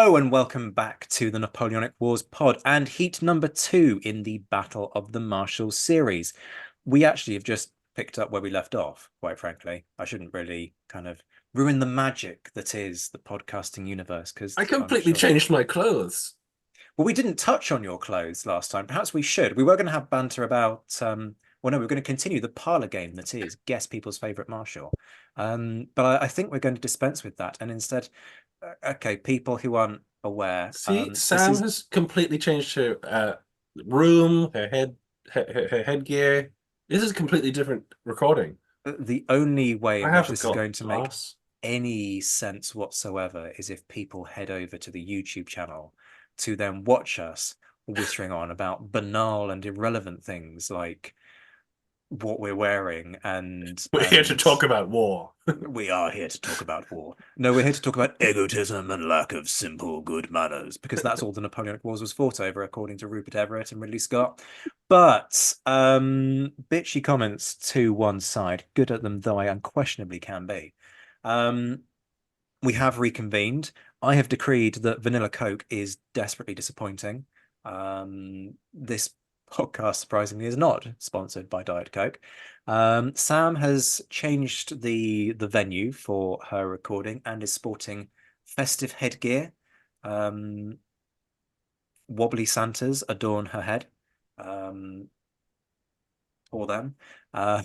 Hello and welcome back to the Napoleonic Wars pod and heat number 2 in the Battle of the Marshals series. We actually have just picked up where we left off, quite frankly. I shouldn't really kind of ruin the magic that is the podcasting universe I because I'm completely sure. changed my clothes. Well, we didn't touch on your clothes last time. Perhaps we should. We were going to have banter about, well, no, we are going to continue the parlor game that is guess people's favorite marshal. But I think we're going to dispense with that and instead okay, people who aren't aware, See, this Sam is has completely changed her room, her headgear. This is a completely different recording. the only way I in which haven't this is got going to make glass. any sense whatsoever is if people head over to the YouTube channel to then watch us whittering on about banal and irrelevant things like what we're wearing and We're here to talk about war. we are here to talk about war. No, we're here to talk about egotism and lack of simple good manners, because that's all the Napoleonic Wars was fought over, according to Rupert Everett and Ridley Scott. But bitchy comments to one side, good at them though I unquestionably can be. Um, we have reconvened. I have decreed that vanilla Coke is desperately disappointing. This podcast, surprisingly, is not sponsored by Diet Coke. Sam has changed the venue for her recording and is sporting festive headgear. Um, Wobbly Santas adorn her head. Um, for them. Uh,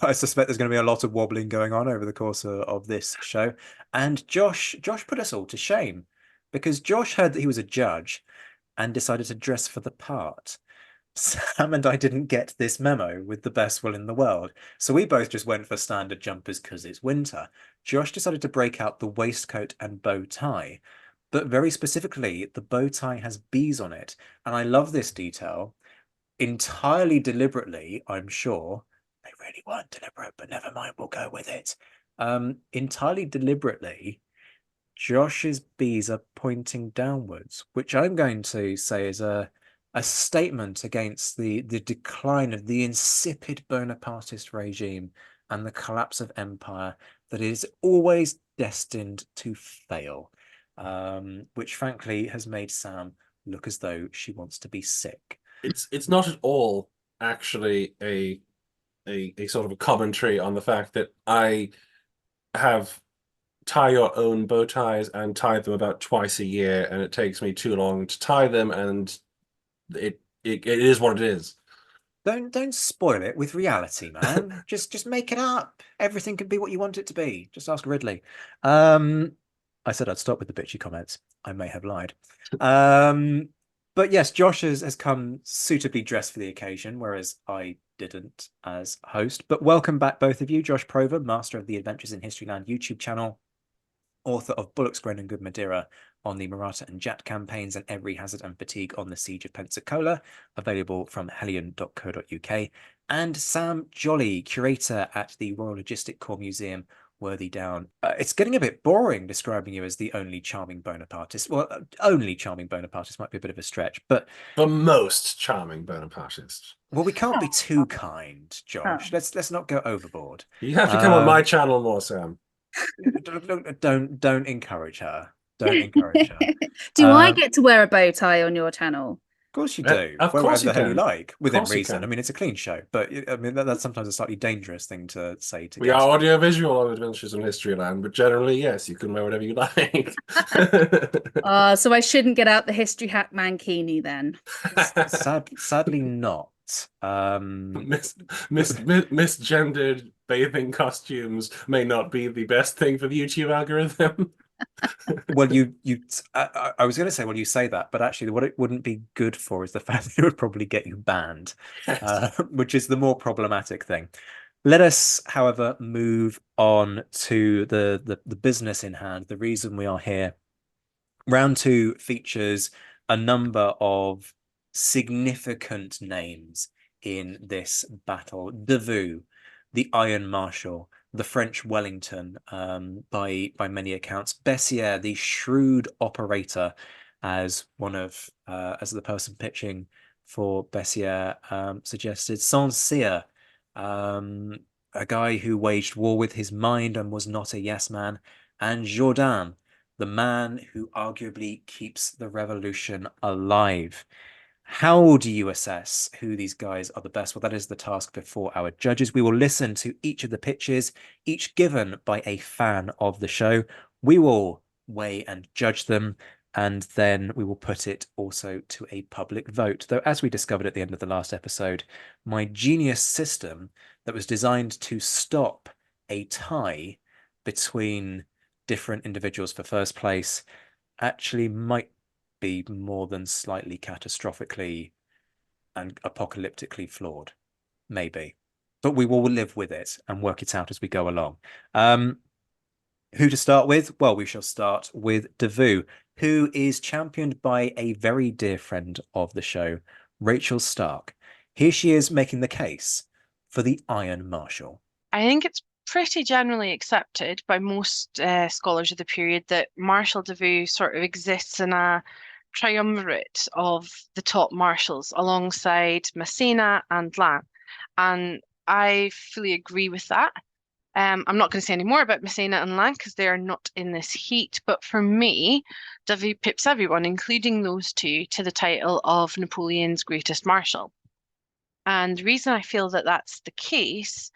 I suspect there's going to be a lot of wobbling going on over the course of this show. And Josh put us all to shame because Josh heard that he was a judge and decided to dress for the part. Sam and I didn't get this memo with the best will in the world. So we both just went for standard jumpers because it's winter. Josh decided to break out the waistcoat and bow tie. But very specifically, the bow tie has bees on it. And I love this detail entirely deliberately, I'm sure. They really weren't deliberate, but never mind, we'll go with it. Entirely deliberately, Josh's bees are pointing downwards, which I'm going to say is a statement against the decline of the insipid Bonapartist regime and the collapse of empire that is always destined to fail, which frankly has made Sam look as though she wants to be sick. It's not at all actually a sort of a commentary on the fact that I have tie your own bow ties and tie them about twice a year, and it takes me too long to tie them, and it is what it is. Don't spoil it with reality, man. Just make it up. Everything can be what you want it to be. Just ask Ridley. Um, I said I'd stop with the bitchy comments. I may have lied. Um, but yes, Josh has come suitably dressed for the occasion, whereas I didn't as host. But welcome back, both of you. Josh Prover, master of the Adventures in Historyland YouTube channel, author of Bullocks Grown and Good Madeira on the Maratha and Jat campaigns and Every Hazard and Fatigue on the Siege of Pensacola, available from hellion.co.uk, and Sam Jolly, curator at the Royal Logistic Corps Museum, Worthy Down. It's getting a bit boring describing you as the only charming Bonapartist. Well, only charming Bonapartist might be a bit of a stretch, but The most charming Bonapartist. well, we can't be Oh, too kind, Josh. oh. Let's not go overboard. You have to come on my Um, channel more, Sam. don't encourage her. Don't encourage her. Do I Um, get to wear a bow tie on your channel? of course you do. Of Wear course whatever you the hell you can. like, Of within course you reason. I can. mean, it's a clean show, but I mean that's sometimes a slightly dangerous thing to say to We are guests. audiovisual on Adventures in Historyland, but generally, yes, you can wear whatever you like. So I shouldn't get out the history hat mankini then. Sadly not. Mis misgendered bathing costumes may not be the best thing for the YouTube algorithm. Well, I was going to say, well, you say that, but actually, what it wouldn't be good for is the fact that it would probably get you banned, Yes. which is the more problematic thing. Let us, however, move on to the business in hand, the reason we are here. Round two features a number of significant names in this battle. Davout, the Iron Marshal, the French Wellington, by many accounts. Bessiere, the shrewd operator, as one of as the person pitching for Bessiere suggested. Saint Cyr, a guy who waged war with his mind and was not a yes man, and Jourdan, the man who arguably keeps the revolution alive. How do you assess who these guys are the best? Well, that is the task before our judges. We will listen to each of the pitches, each given by a fan of the show. We will weigh and judge them, and then we will put it also to a public vote. Though, as we discovered at the end of the last episode, my genius system that was designed to stop a tie between different individuals for first place actually might be more than slightly catastrophically and apocalyptically flawed. Maybe. But we will live with it and work it out as we go along. Who to start with? Well, we shall start with Davout, who is championed by a very dear friend of the show, Rachael Stark. Here she is making the case for the Iron Marshal. I think it's pretty generally accepted by most scholars of the period that Marshal Davout sort of exists in a triumvirate of the top marshals alongside Massena and Lan. And I fully agree with that. I'm not going to say any more about Massena and Lan because they are not in this heat. But for me, Davout pips everyone, including those two, to the title of Napoleon's greatest marshal. And the reason I feel that that's the case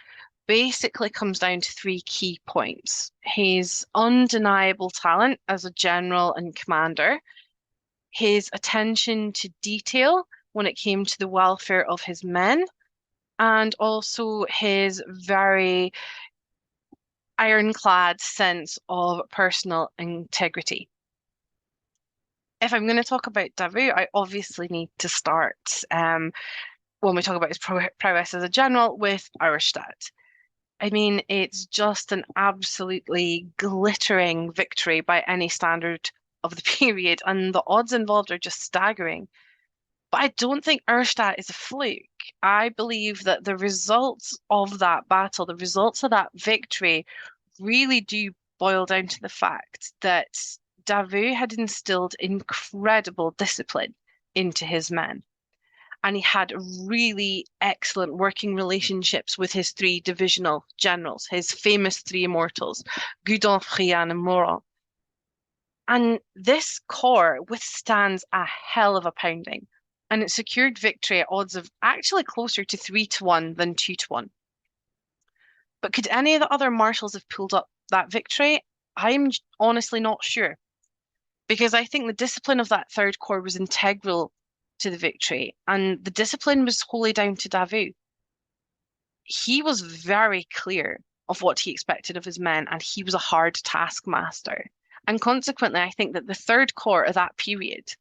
basically comes down to three key points. His undeniable talent as a general and commander, his attention to detail when it came to the welfare of his men, and also his very ironclad sense of personal integrity. If I'm going to talk about Davout, I obviously need to start when we talk about his prowess as a general with Auerstadt. I mean, it's just an absolutely glittering victory by any standard of the period, and the odds involved are just staggering. But I don't think Auerstadt is a fluke. I believe that the results of that battle, the results of that victory, really do boil down to the fact that Davout had instilled incredible discipline into his men. And he had really excellent working relationships with his three divisional generals, his famous three immortals, Jourdan, Friant, and Morehouse. And this corps withstands a hell of a pounding, and it secured victory at odds of actually closer to 3-1 than 2-1. But could any of the other marshals have pulled up that victory? I'm honestly not sure, because I think the discipline of that third corps was integral to the victory, and the discipline was wholly down to Davout. He was very clear of what he expected of his men, and he was a hard taskmaster. And consequently, I think that the third corps of that period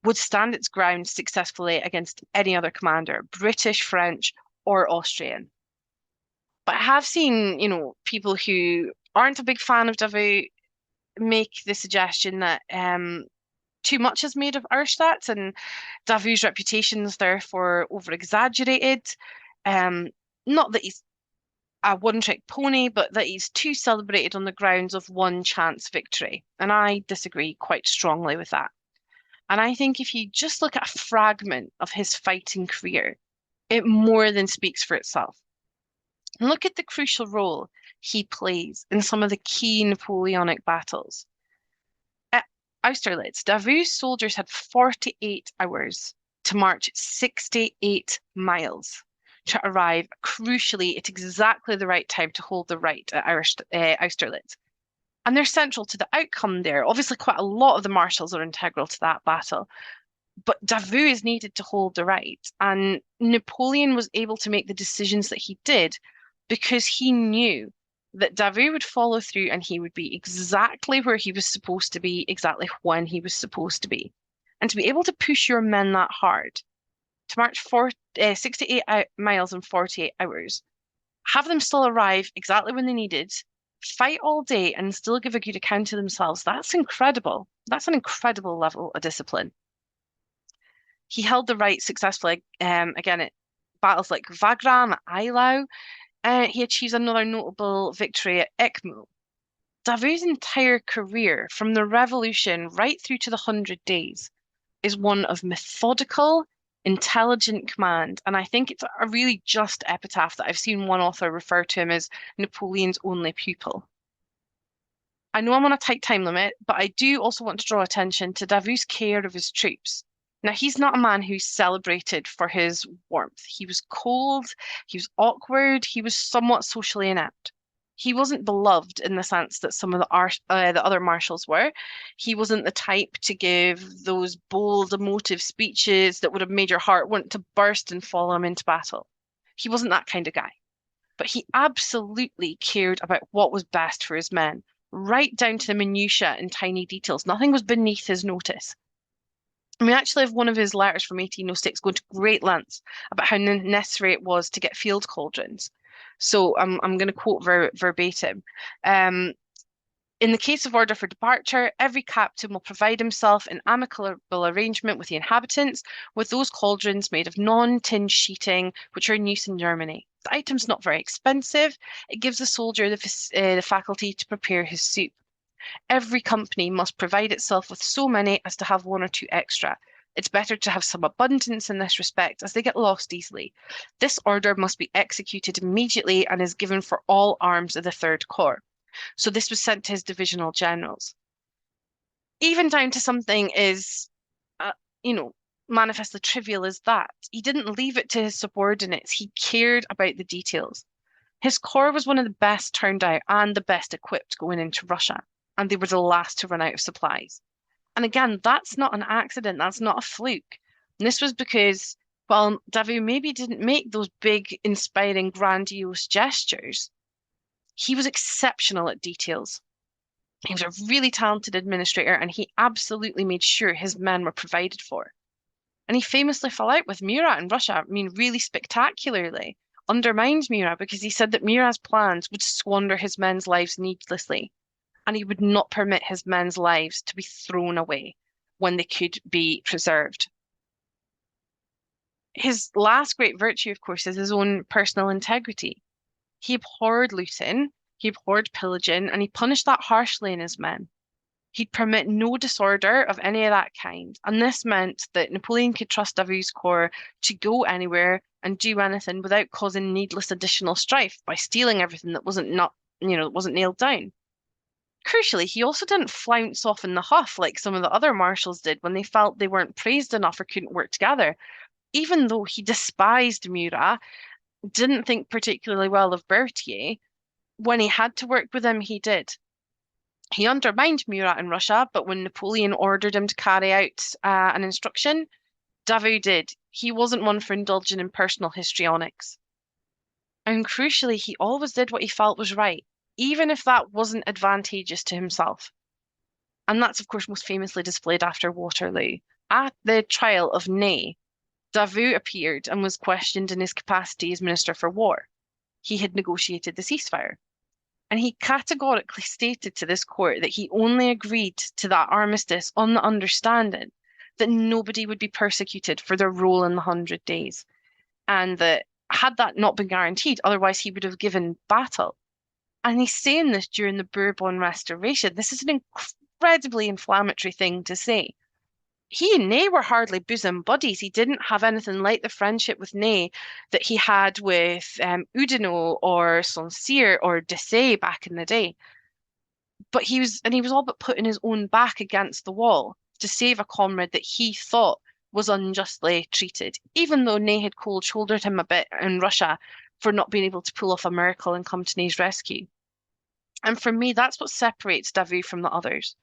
would stand its ground successfully against any other commander, British, French, or Austrian. But I have seen, people who aren't a big fan of Davout make the suggestion that too much is made of Auerstadt, and Davout's reputation is therefore over-exaggerated. Not that he's a one-trick pony, but that he's too celebrated on the grounds of one chance victory. And I disagree quite strongly with that. And I think if you just look at a fragment of his fighting career, it more than speaks for itself. And look at the crucial role he plays in some of the key Napoleonic battles. Austerlitz, Davout's soldiers had 48 hours to march 68 miles to arrive crucially at exactly the right time to hold the right at Austerlitz. And they're central to the outcome there. Obviously, quite a lot of the marshals are integral to that battle. But Davout is needed to hold the right. And Napoleon was able to make the decisions that he did because he knew that Davout would follow through and he would be exactly where he was supposed to be, exactly when he was supposed to be. And to be able to push your men that hard, to march 68 miles in 48 hours, have them still arrive exactly when they needed, fight all day and still give a good account of themselves, that's incredible. That's an incredible level of discipline. He held the right successfully, again, at battles like Wagram, Eylau. He achieves another notable victory at Ekmul. Davout's entire career, from the revolution right through to the 100 Days, is one of methodical, intelligent command. And I think it's a really just epitaph that I've seen one author refer to him as Napoleon's only pupil. I know I'm on a tight time limit, but I do also want to draw attention to Davout's care of his troops. Now, he's not a man who's celebrated for his warmth. He was cold, he was awkward, he was somewhat socially inept. He wasn't beloved in the sense that some of the other marshals were. He wasn't the type to give those bold, emotive speeches that would have made your heart want to burst and follow him into battle. He wasn't that kind of guy. But he absolutely cared about what was best for his men, right down to the minutiae and tiny details. Nothing was beneath his notice. And we actually have one of his letters from 1806 going to great lengths about how necessary it was to get field cauldrons. So I'm going to quote verbatim. In the case of order for departure, every captain will provide himself an amicable arrangement with the inhabitants with those cauldrons made of non-tin sheeting, which are in use in Germany. The item's not very expensive. It gives the soldier the faculty to prepare his soup. Every company must provide itself with so many as to have one or two extra. It's better to have some abundance in this respect, as they get lost easily. This order must be executed immediately and is given for all arms of the Third Corps. So this was sent to his divisional generals. Even down to something as, manifestly trivial as that. He didn't leave it to his subordinates. He cared about the details. His corps was one of the best turned out and the best equipped going into Russia, and they were the last to run out of supplies. And again, that's not an accident. That's not a fluke. And this was because, while Davout maybe didn't make those big, inspiring, grandiose gestures, he was exceptional at details. He was a really talented administrator, and he absolutely made sure his men were provided for. And he famously fell out with Murat in Russia, I mean, really spectacularly, undermined Murat because he said that Murat's plans would squander his men's lives needlessly, and he would not permit his men's lives to be thrown away when they could be preserved. His last great virtue, of course, is his own personal integrity. He abhorred looting, he abhorred pillaging, and he punished that harshly in his men. He'd permit no disorder of any of that kind, and this meant that Napoleon could trust Davout's corps to go anywhere and do anything without causing needless additional strife by stealing everything that wasn't nailed down. Crucially, he also didn't flounce off in the huff like some of the other marshals did when they felt they weren't praised enough or couldn't work together. Even though he despised Murat, didn't think particularly well of Berthier, when he had to work with him, he did. He undermined Murat in Russia, but when Napoleon ordered him to carry out an instruction, Davout did. He wasn't one for indulging in personal histrionics. And crucially, he always did what he felt was right, even if that wasn't advantageous to himself. And that's, of course, most famously displayed after Waterloo. At the trial of Ney, Davout appeared and was questioned in his capacity as Minister for War. He had negotiated the ceasefire. And he categorically stated to this court that he only agreed to that armistice on the understanding that nobody would be persecuted for their role in the 100 Days. And that had that not been guaranteed, otherwise he would have given battle. And he's saying this during the Bourbon Restoration. This is an incredibly inflammatory thing to say. He and Ney were hardly bosom buddies. He didn't have anything like the friendship with Ney that he had with Oudinot or Saint Cyr or Desaix back in the day. But he was all but putting his own back against the wall to save a comrade that he thought was unjustly treated, even though Ney had cold-shouldered him a bit in Russia for not being able to pull off a miracle and come to Ney's rescue. And for me, that's what separates Davout from the others.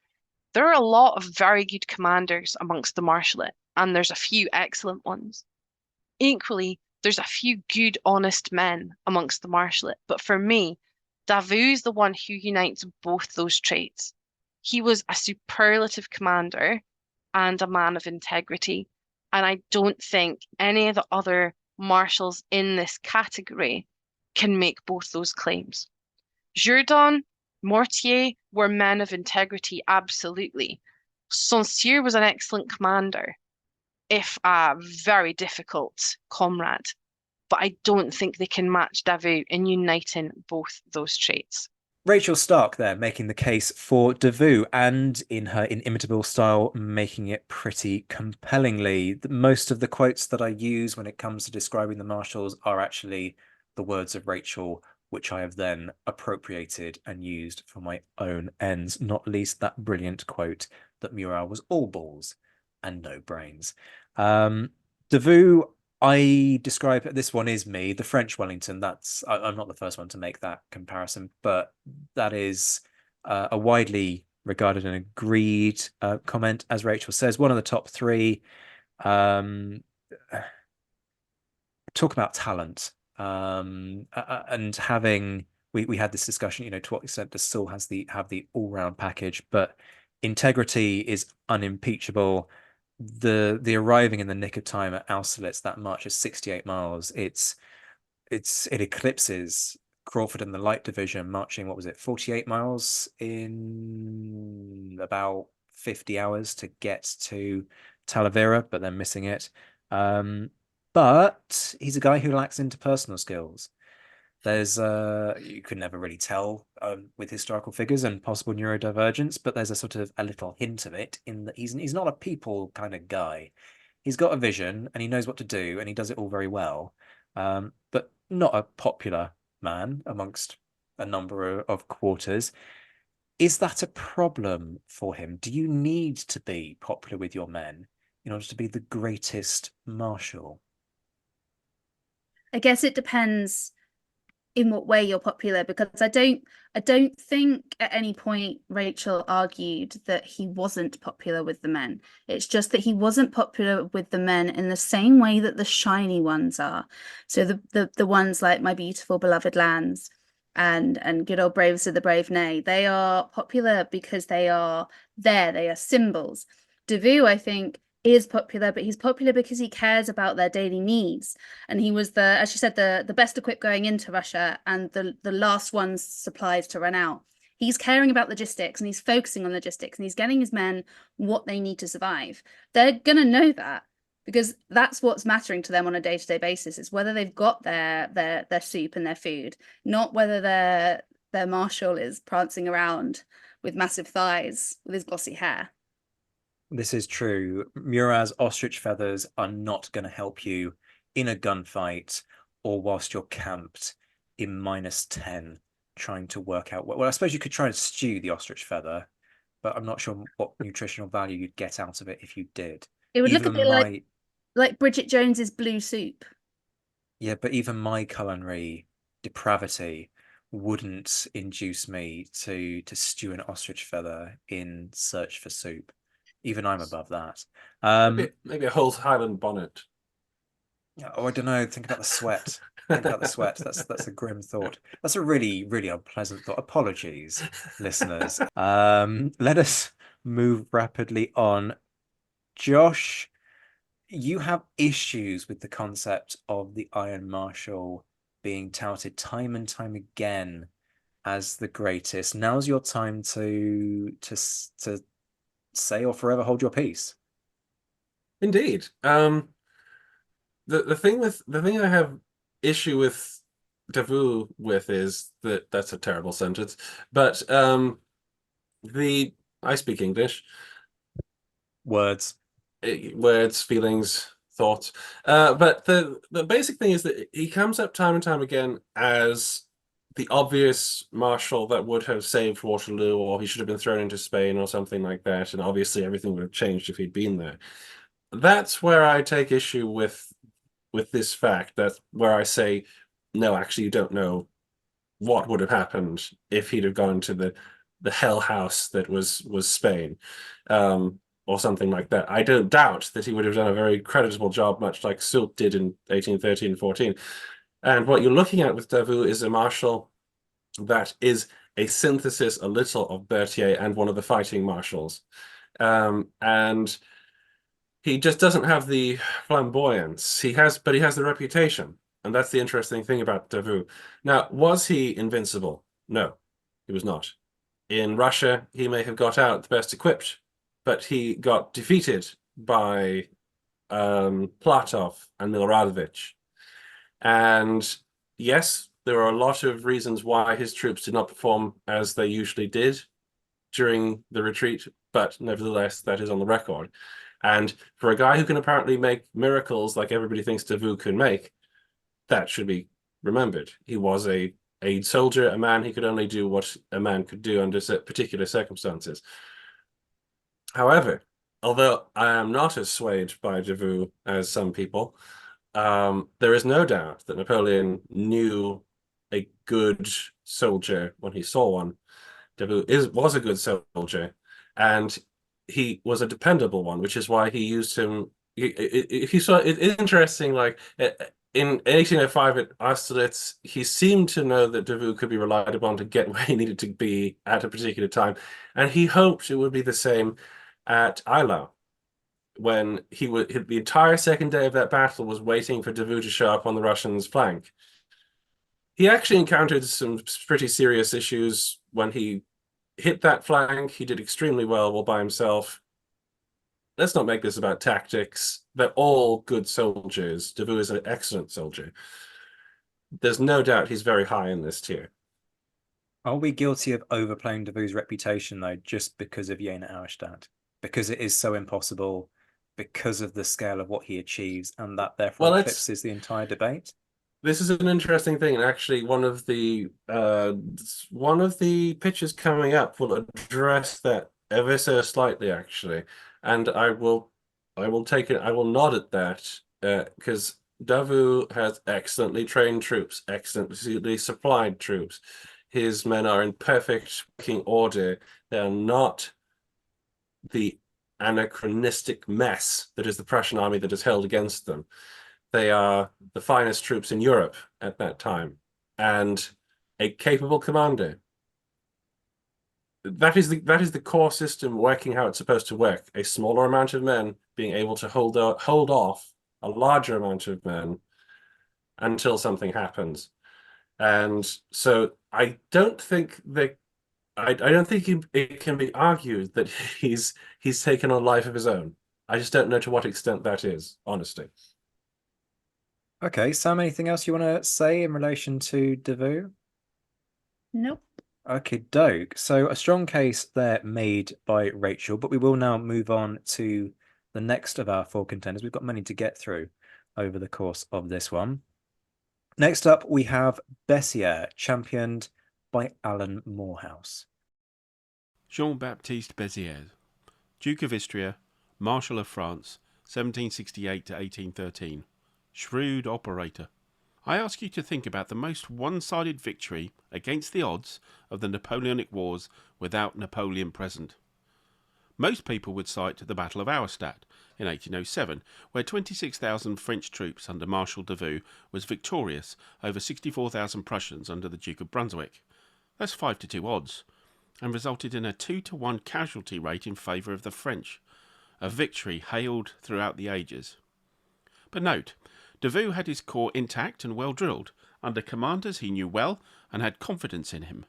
There are a lot of very good commanders amongst the marshalate, and there's a few excellent ones. Equally, there's a few good, honest men amongst the marshalate. But for me, Davout is the one who unites both those traits. He was a superlative commander and a man of integrity, and I don't think any of the other marshals in this category can make both those claims. Jourdan, Mortier were men of integrity, absolutely. Saint Cyr was an excellent commander, if a very difficult comrade. But I don't think they can match Davout in uniting both those traits. Rachael Stark there making the case for Davout, and in her inimitable style making it pretty compellingly. Most of the quotes that I use when it comes to describing the marshals are actually the words of Rachael which I have then appropriated and used for my own ends, not least that brilliant quote that Murat was all balls and no brains. Davout, I describe this one is me, the French Wellington. I'm not the first one to make that comparison, but that is a widely regarded and agreed comment, as Rachel says, one of the top three. Talk about talent, and having we had this discussion, to what extent does Saul have the all-round package, but integrity is unimpeachable. The arriving in the nick of time at Austerlitz, that march is 68 miles. It eclipses Crawford and the light division marching, what was it, 48 miles in about 50 hours to get to Talavera, but then missing it. But he's a guy who lacks interpersonal skills. You could never really tell with historical figures and possible neurodivergence, but there's a sort of a little hint of it in that he's not a people kind of guy. He's got a vision and he knows what to do and he does it all very well, but not a popular man amongst a number of quarters. Is that a problem for him? Do you need to be popular with your men in order to be the greatest marshal? I guess it depends in what way you're popular, because I don't think at any point Rachel argued that he wasn't popular with the men. It's just that he wasn't popular with the men in the same way that the shiny ones are. So the ones like My Beautiful Beloved Lands and Good Old Braves of the Brave Nay, they are popular because they are there, they are symbols. Davout, I think, is popular, but he's popular because he cares about their daily needs. And he was as you said, the best equipped going into Russia and the last one's supplies to run out. He's caring about logistics and he's focusing on logistics and he's getting his men what they need to survive. They're gonna know that because that's what's mattering to them on a day-to-day basis, is whether they've got their soup and their food, not whether their marshal is prancing around with massive thighs with his glossy hair. This is true. Murat's ostrich feathers are not going to help you in a gunfight or whilst you're camped in -10 trying to work out. Well, I suppose you could try and stew the ostrich feather, but I'm not sure what nutritional value you'd get out of it if you did. It would look a bit like Bridget Jones's blue soup. Yeah, but even my culinary depravity wouldn't induce me to stew an ostrich feather in search for soup. Even I'm above that. Maybe a whole Highland bonnet. Oh, I don't know. Think about the sweat. Think about the sweat. That's a grim thought. That's a really, really unpleasant thought. Apologies, listeners. Let us move rapidly on. Josh, you have issues with the concept of the Iron Marshal being touted time and time again as the greatest. Now's your time to say or forever hold your peace. Indeed. The thing I have issue with Davout with is that's a terrible sentence, but I speak English. Words, feelings, thoughts. But the basic thing is that he comes up time and time again as the obvious marshal that would have saved Waterloo, or he should have been thrown into Spain or something like that, and obviously everything would have changed if he'd been there. That's where I take issue with this fact. That's where I say, no, actually, you don't know what would have happened if he'd have gone to the hell house that was Spain, or something like that. I don't doubt that he would have done a very creditable job, much like Soult did in 1813 and 14. And what you're looking at with Davout is a marshal that is a synthesis a little of Berthier and one of the fighting marshals. And he just doesn't have the flamboyance. But he has the reputation. And that's the interesting thing about Davout. Now, was he invincible? No, he was not. In Russia, he may have got out the best equipped, but he got defeated by Platov and Miloradovich. And yes, there are a lot of reasons why his troops did not perform as they usually did during the retreat, but nevertheless, that is on the record. And for a guy who can apparently make miracles like everybody thinks Davout can make, that should be remembered. He was a a soldier, a man, he could only do what a man could do under particular circumstances. However, although I am not as swayed by Davout as some people, there is no doubt that Napoleon knew a good soldier when he saw one. Davout was a good soldier, and he was a dependable one, which is why he used him. If you saw it, it's interesting, like in 1805 at Austerlitz, he seemed to know that Davout could be relied upon to get where he needed to be at a particular time, and he hoped it would be the same at Eylau, when the entire second day of that battle was waiting for Davout to show up on the Russians' flank. He actually encountered some pretty serious issues when he hit that flank. He did extremely well all by himself. Let's not make this about tactics. They're all good soldiers. Davout is an excellent soldier. There's no doubt he's very high in this tier. Are we guilty of overplaying Davout's reputation, though, just because of Jena Auerstadt? Because it is so impossible, because of the scale of what he achieves, and that therefore eclipses the entire debate? This is an interesting thing, and actually one of the pitches coming up will address that ever so slightly, actually. And I will take it. I will nod at that because Davout has excellently trained troops, excellently supplied troops. His men are in perfect working order. They are not the anachronistic mess that is the Prussian army that is held against them. They are the finest troops in Europe at that time, and a capable commander. That is the core system working how it's supposed to work. A smaller amount of men being able to hold off a larger amount of men until something happens. And so I don't think it can be argued that he's taken on life of his own. I just don't know to what extent that is, honestly. Okay, Sam, anything else you want to say in relation to Davout? Nope. Okay, doke. So a strong case there made by Rachel, but we will now move on to the next of our four contenders. We've got many to get through over the course of this one. Next up, we have Bessiere, championed by Alan Morehouse. Jean-Baptiste Bessieres, Duke of Istria, Marshal of France, 1768 to 1813. Shrewd operator. I ask you to think about the most one-sided victory against the odds of the Napoleonic Wars without Napoleon present. Most people would cite the Battle of Auerstadt in 1807, where 26,000 French troops under Marshal Davout was victorious over 64,000 Prussians under the Duke of Brunswick. That's 5-2 odds, and resulted in a 2-1 casualty rate in favour of the French, a victory hailed throughout the ages. But note, Davout had his corps intact and well drilled, under commanders he knew well and had confidence in him.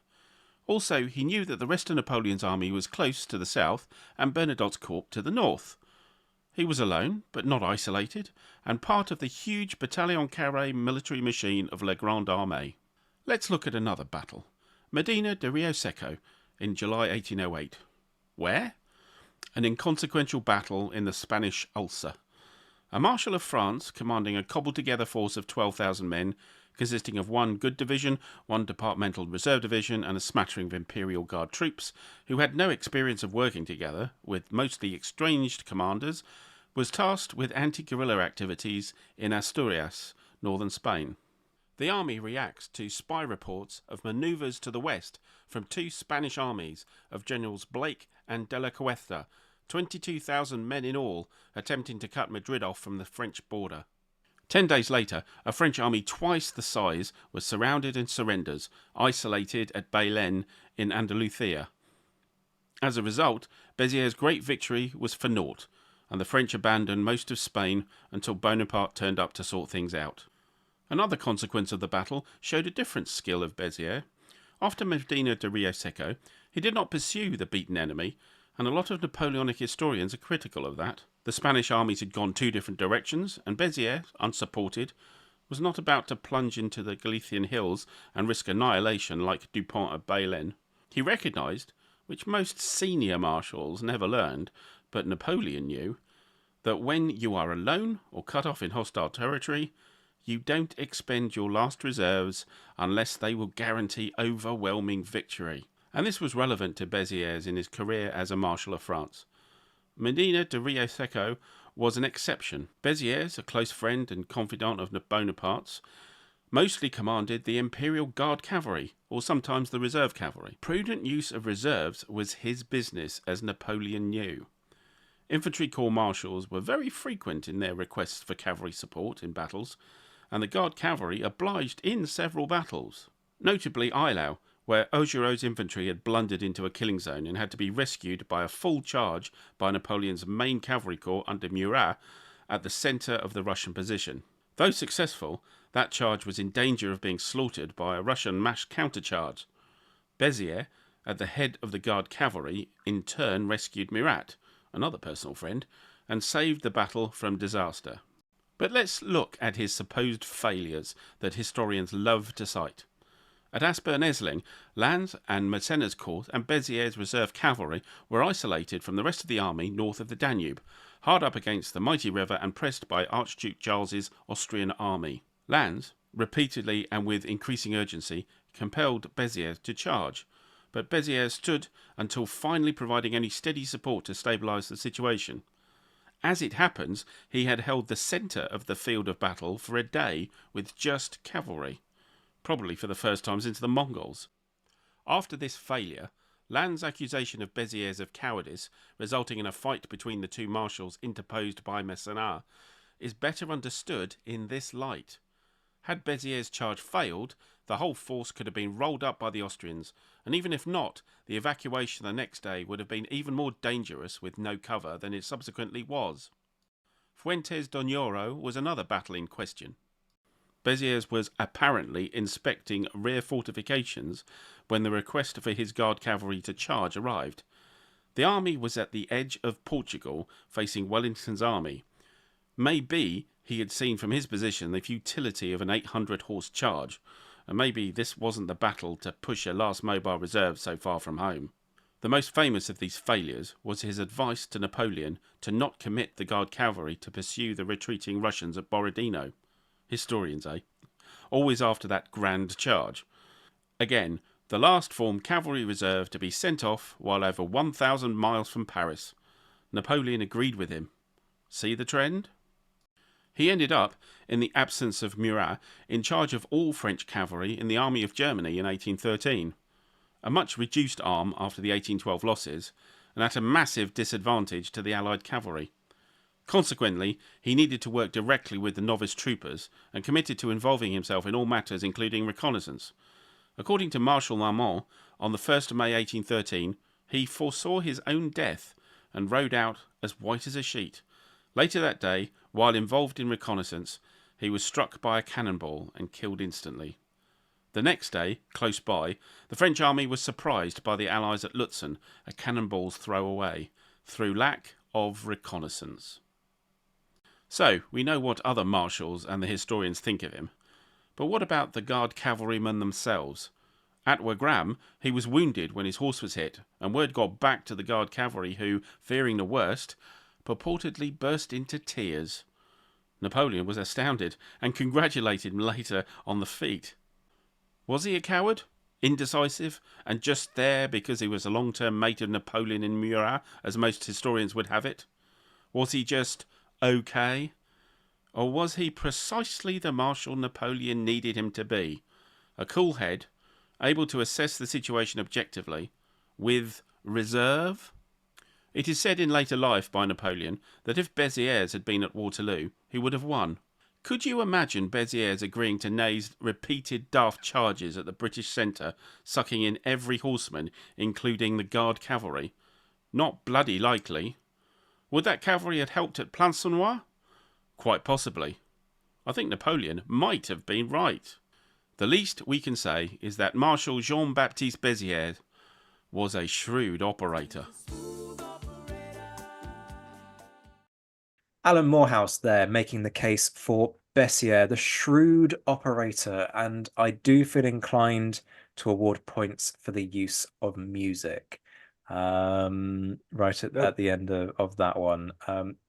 Also, he knew that the rest of Napoleon's army was close to the south and Bernadotte's corps to the north. He was alone, but not isolated, and part of the huge Bataillon Carré military machine of La Grande Armée. Let's look at another battle, Medina de Rio Seco, in July 1808. Where? An inconsequential battle in the Spanish Ulster. A Marshal of France, commanding a cobbled-together force of 12,000 men, consisting of one good division, one departmental reserve division, and a smattering of Imperial Guard troops, who had no experience of working together, with mostly estranged commanders, was tasked with anti-guerrilla activities in Asturias, northern Spain. The army reacts to spy reports of manoeuvres to the west from two Spanish armies of Generals Blake and de la Cuesta, 22,000 men in all, attempting to cut Madrid off from the French border. 10 days later, a French army twice the size was surrounded and surrenders, isolated at Bailen in Andalusia. As a result, Bessieres' great victory was for naught, and the French abandoned most of Spain until Bonaparte turned up to sort things out. Another consequence of the battle showed a different skill of Bessieres. After Medina de Rio Seco, he did not pursue the beaten enemy, and a lot of Napoleonic historians are critical of that. The Spanish armies had gone two different directions, and Bessieres, unsupported, was not about to plunge into the Galician hills and risk annihilation like Dupont at Bailen. He recognised, which most senior marshals never learned, but Napoleon knew, that when you are alone or cut off in hostile territory, you don't expend your last reserves unless they will guarantee overwhelming victory. And this was relevant to Bessieres in his career as a Marshal of France. Medina de Rioseco was an exception. Bessieres, a close friend and confidant of Bonaparte's, mostly commanded the Imperial Guard Cavalry, or sometimes the Reserve Cavalry. Prudent use of reserves was his business, as Napoleon knew. Infantry corps marshals were very frequent in their requests for cavalry support in battles, and the Guard Cavalry obliged in several battles. Notably Eylau, where Augereau's infantry had blundered into a killing zone and had to be rescued by a full charge by Napoleon's main cavalry corps under Murat at the centre of the Russian position. Though successful, that charge was in danger of being slaughtered by a Russian mass countercharge. Bessiere, at the head of the Guard Cavalry, in turn rescued Murat, another personal friend, and saved the battle from disaster. But let's look at his supposed failures that historians love to cite. At Aspern-Essling, Lannes and Massena's corps and Bessieres' reserve cavalry were isolated from the rest of the army north of the Danube, hard up against the mighty river and pressed by Archduke Charles's Austrian army. Lannes, repeatedly and with increasing urgency, compelled Bessieres to charge, but Bessieres stood until finally providing any steady support to stabilise the situation. As it happens, he had held the centre of the field of battle for a day with just cavalry, probably for the first time since the Mongols. After this failure, Lannes' accusation of Bessieres of cowardice, resulting in a fight between the two marshals interposed by Masséna, is better understood in this light. Had Bessieres' charge failed, the whole force could have been rolled up by the Austrians, and even if not, the evacuation the next day would have been even more dangerous with no cover than it subsequently was. Fuentes d'Oñoro was another battle in question. Bessieres was apparently inspecting rear fortifications when the request for his Guard Cavalry to charge arrived. The army was at the edge of Portugal, facing Wellington's army. Maybe he had seen from his position the futility of an 800-horse charge, and maybe this wasn't the battle to push a last mobile reserve so far from home. The most famous of these failures was his advice to Napoleon to not commit the Guard Cavalry to pursue the retreating Russians at Borodino. Historians, eh? Always after that grand charge. Again, the last formed cavalry reserve to be sent off while over 1,000 miles from Paris. Napoleon agreed with him. See the trend? He ended up, in the absence of Murat, in charge of all French cavalry in the army of Germany in 1813. A much reduced arm after the 1812 losses, and at a massive disadvantage to the Allied cavalry. Consequently, he needed to work directly with the novice troopers and committed to involving himself in all matters including reconnaissance. According to Marshal Marmont, on the 1st of May 1813, he foresaw his own death and rode out as white as a sheet. Later that day, while involved in reconnaissance, he was struck by a cannonball and killed instantly. The next day, close by, the French army was surprised by the Allies at Lutzen, a cannonball's throw away, through lack of reconnaissance. So, we know what other marshals and the historians think of him. But what about the Guard cavalrymen themselves? At Wagram, he was wounded when his horse was hit, and word got back to the Guard cavalry who, fearing the worst, purportedly burst into tears. Napoleon was astounded and congratulated him later on the feat. Was he a coward? Indecisive? And just there because he was a long-term mate of Napoleon and Murat, as most historians would have it? Was he just okay? Or was he precisely the marshal Napoleon needed him to be? A cool head, able to assess the situation objectively, with reserve? It is said in later life by Napoleon that if Bessieres had been at Waterloo, he would have won. Could you imagine Bessieres agreeing to Ney's repeated daft charges at the British centre, sucking in every horseman, including the Guard cavalry? Not bloody likely. Would that cavalry have helped at Plancenoit? Quite possibly. I think Napoleon might have been right. The least we can say is that Marshal Jean-Baptiste Bessieres was a shrewd operator. Alan Morehouse there making the case for Bessiere, the shrewd operator, and I do feel inclined to award points for the use of music. Right at the end of that one.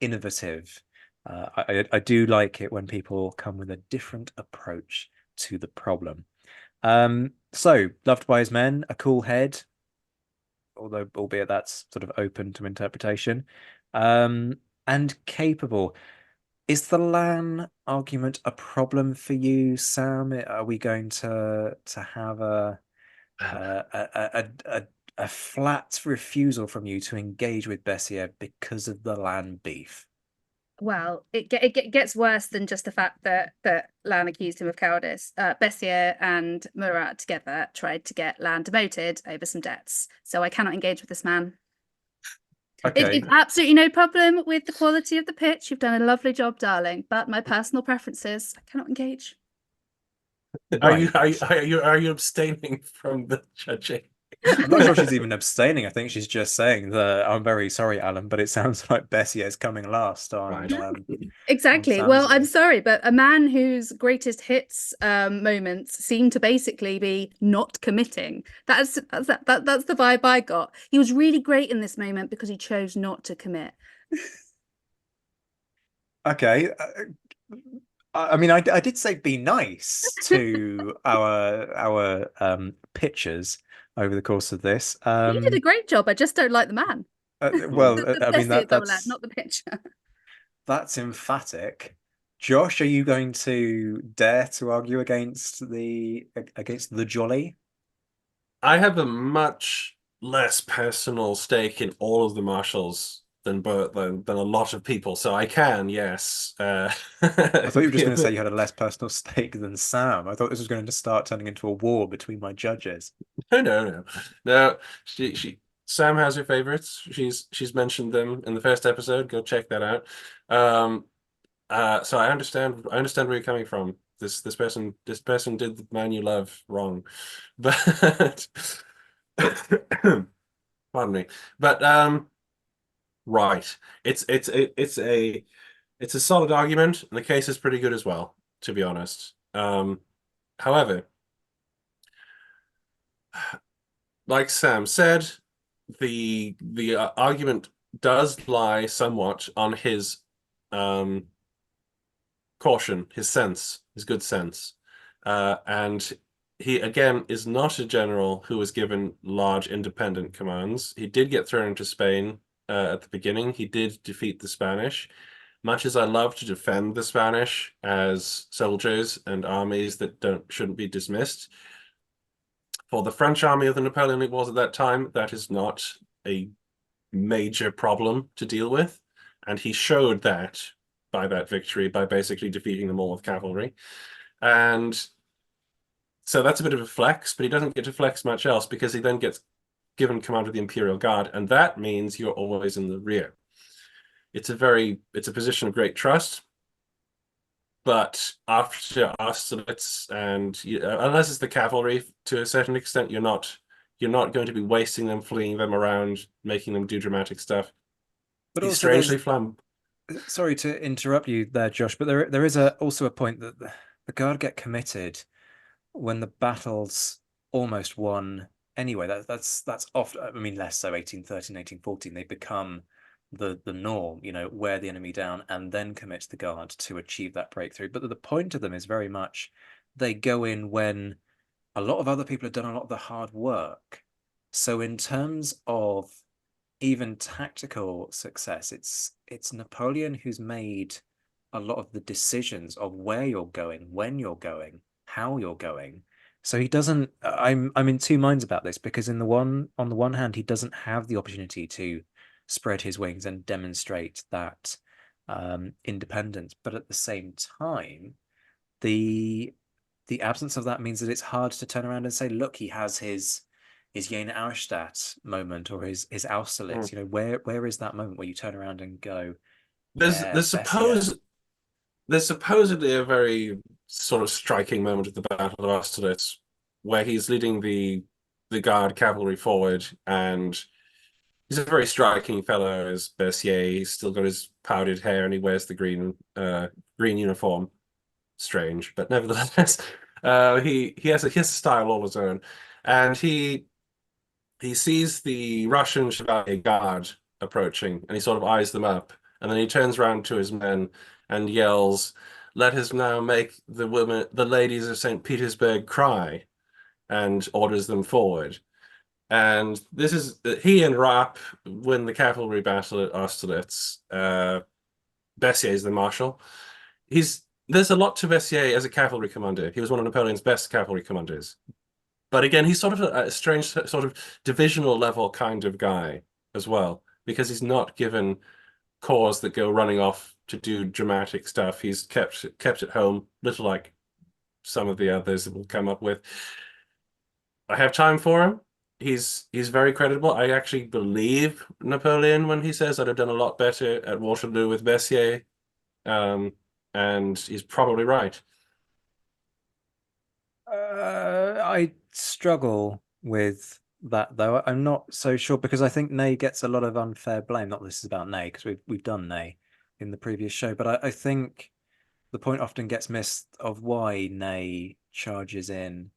Innovative, I do like it when people come with a different approach to the problem. So loved by his men, a cool head, although albeit that's sort of open to interpretation, and capable. Is the LAN argument a problem for you, Sam? Are we going to have a flat refusal from you to engage with Bessiere because of the LAN beef? Well, it gets worse than just the fact that Lan accused him of cowardice. Bessiere and Murat together tried to get Lan demoted over some debts, so I cannot engage with this man. Okay. It's absolutely no problem with the quality of the pitch. You've done a lovely job, darling. But my personal preferences, I cannot engage. Are you Right. are you abstaining from the judging? I'm not sure she's even abstaining. I think she's just saying that I'm very sorry, Alan, but it sounds like Bessiere is coming last on Right. Exactly. on Well, Sam's I'm list. sorry, but a man whose greatest hits moments seem to basically be not committing. That's the vibe I got. He was really great in this moment because he chose not to commit. Okay. I mean, I did say be nice to our pitchers over the course of this. You did a great job. I just don't like the man. Well, The I mean Bessiere double lad, that's not the pitcher. that's emphatic. Josh, are you going to dare to argue against the jolly? I have a much less personal stake in all of the Marshals than a lot of people, so I can, yes. I thought you were just going to say you had a less personal stake than Sam. I thought this was going to start turning into a war between my judges. No. She Sam has her favorites. She's mentioned them in the first episode. Go check that out. So I understand where you're coming from. This person did the man you love wrong, but pardon me. But right, it's a solid argument, and the case is pretty good as well, to be honest. However, like Sam said, the argument does lie somewhat on his caution, his sense, his good sense. And he, again, is not a general who was given large independent commands. He did get thrown into Spain at the beginning. He did defeat the Spanish. Much as I love to defend the Spanish as soldiers and armies that shouldn't be dismissed, for the French army of the Napoleonic Wars at that time, that is not a major problem to deal with. And he showed that by that victory, by basically defeating them all with cavalry. And so that's a bit of a flex, but he doesn't get to flex much else because he then gets given command of the Imperial Guard, and that means you're always in the rear. It's a position of great trust, but after Austerlitz and unless it's the cavalry to a certain extent, you're not going to be wasting them, fleeing them around, making them do dramatic stuff. But He's also, strangely flam. sorry to interrupt you there, Josh, but there is also a point that the Guard get committed when the battle's almost won anyway. That's often, I mean, less so 1813, 1814. They become the norm, wear the enemy down and then commit the Guard to achieve that breakthrough. But the point of them is very much they go in when a lot of other people have done a lot of the hard work. So in terms of even tactical success, it's Napoleon who's made a lot of the decisions of where you're going, when you're going, how you're going. So he doesn't. I'm in two minds about this because on the one hand, he doesn't have the opportunity to spread his wings and demonstrate that independence, but at the same time, the the absence of that means that it's hard to turn around and say, look, he has his Jena Auerstadt moment or his Austerlitz. Where is that moment where you turn around and go, yeah, Bessiere. There's supposedly a very sort of striking moment at the Battle of Austerlitz where he's leading the Guard cavalry forward, and he's a very striking fellow as Bessiere. He's still got his powdered hair and he wears the green uniform. Strange, but nevertheless, he has a style all his own, and he sees the Russian Chevalier Guard approaching, and he sort of eyes them up, And then he turns around to his men and yells, "Let us now make the ladies of St. Petersburg cry," and orders them forward. And this is he and Rapp win the cavalry battle at Austerlitz. Bessiere is the marshal. There's a lot to Bessiere as a cavalry commander. He was one of Napoleon's best cavalry commanders. But again, he's sort of a strange sort of divisional level kind of guy as well, because he's not given corps that go running off to do dramatic stuff. He's kept at home, little like some of the others that we'll come up with. I have time for him. He's very credible. I actually believe Napoleon when he says I'd have done a lot better at Waterloo with Bessiere. And he's probably right. I struggle with that though. I'm not so sure because I think Ney gets a lot of unfair blame. Not that this is about Ney because we've done Ney in the previous show, but I think the point often gets missed of why Ney charges in.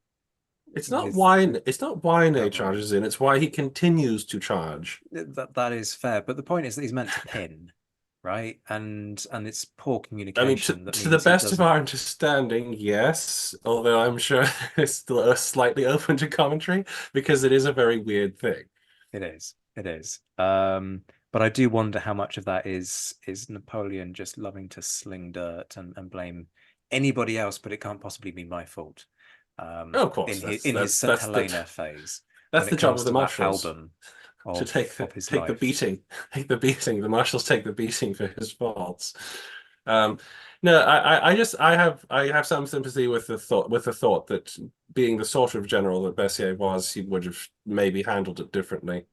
It's not with why Ney cavalry. charges in. It's why he continues to charge. That is fair, but the point is that he's meant to pin, right? And it's poor I mean, communication. to the best of our understanding, yes. Although I'm sure it's still slightly open to commentary because it is a very weird thing. It is. It is. But I do wonder how much of that is Napoleon just loving to sling dirt and blame anybody else, but it can't possibly be my fault. Of course, in his St. Helena phase. That's the job of the Marshals. Album to take the beating. Take the beating. The Marshals take the beating for his faults. No, I have some sympathy with the thought that being the sort of general that Bessiere was, he would have maybe handled it differently.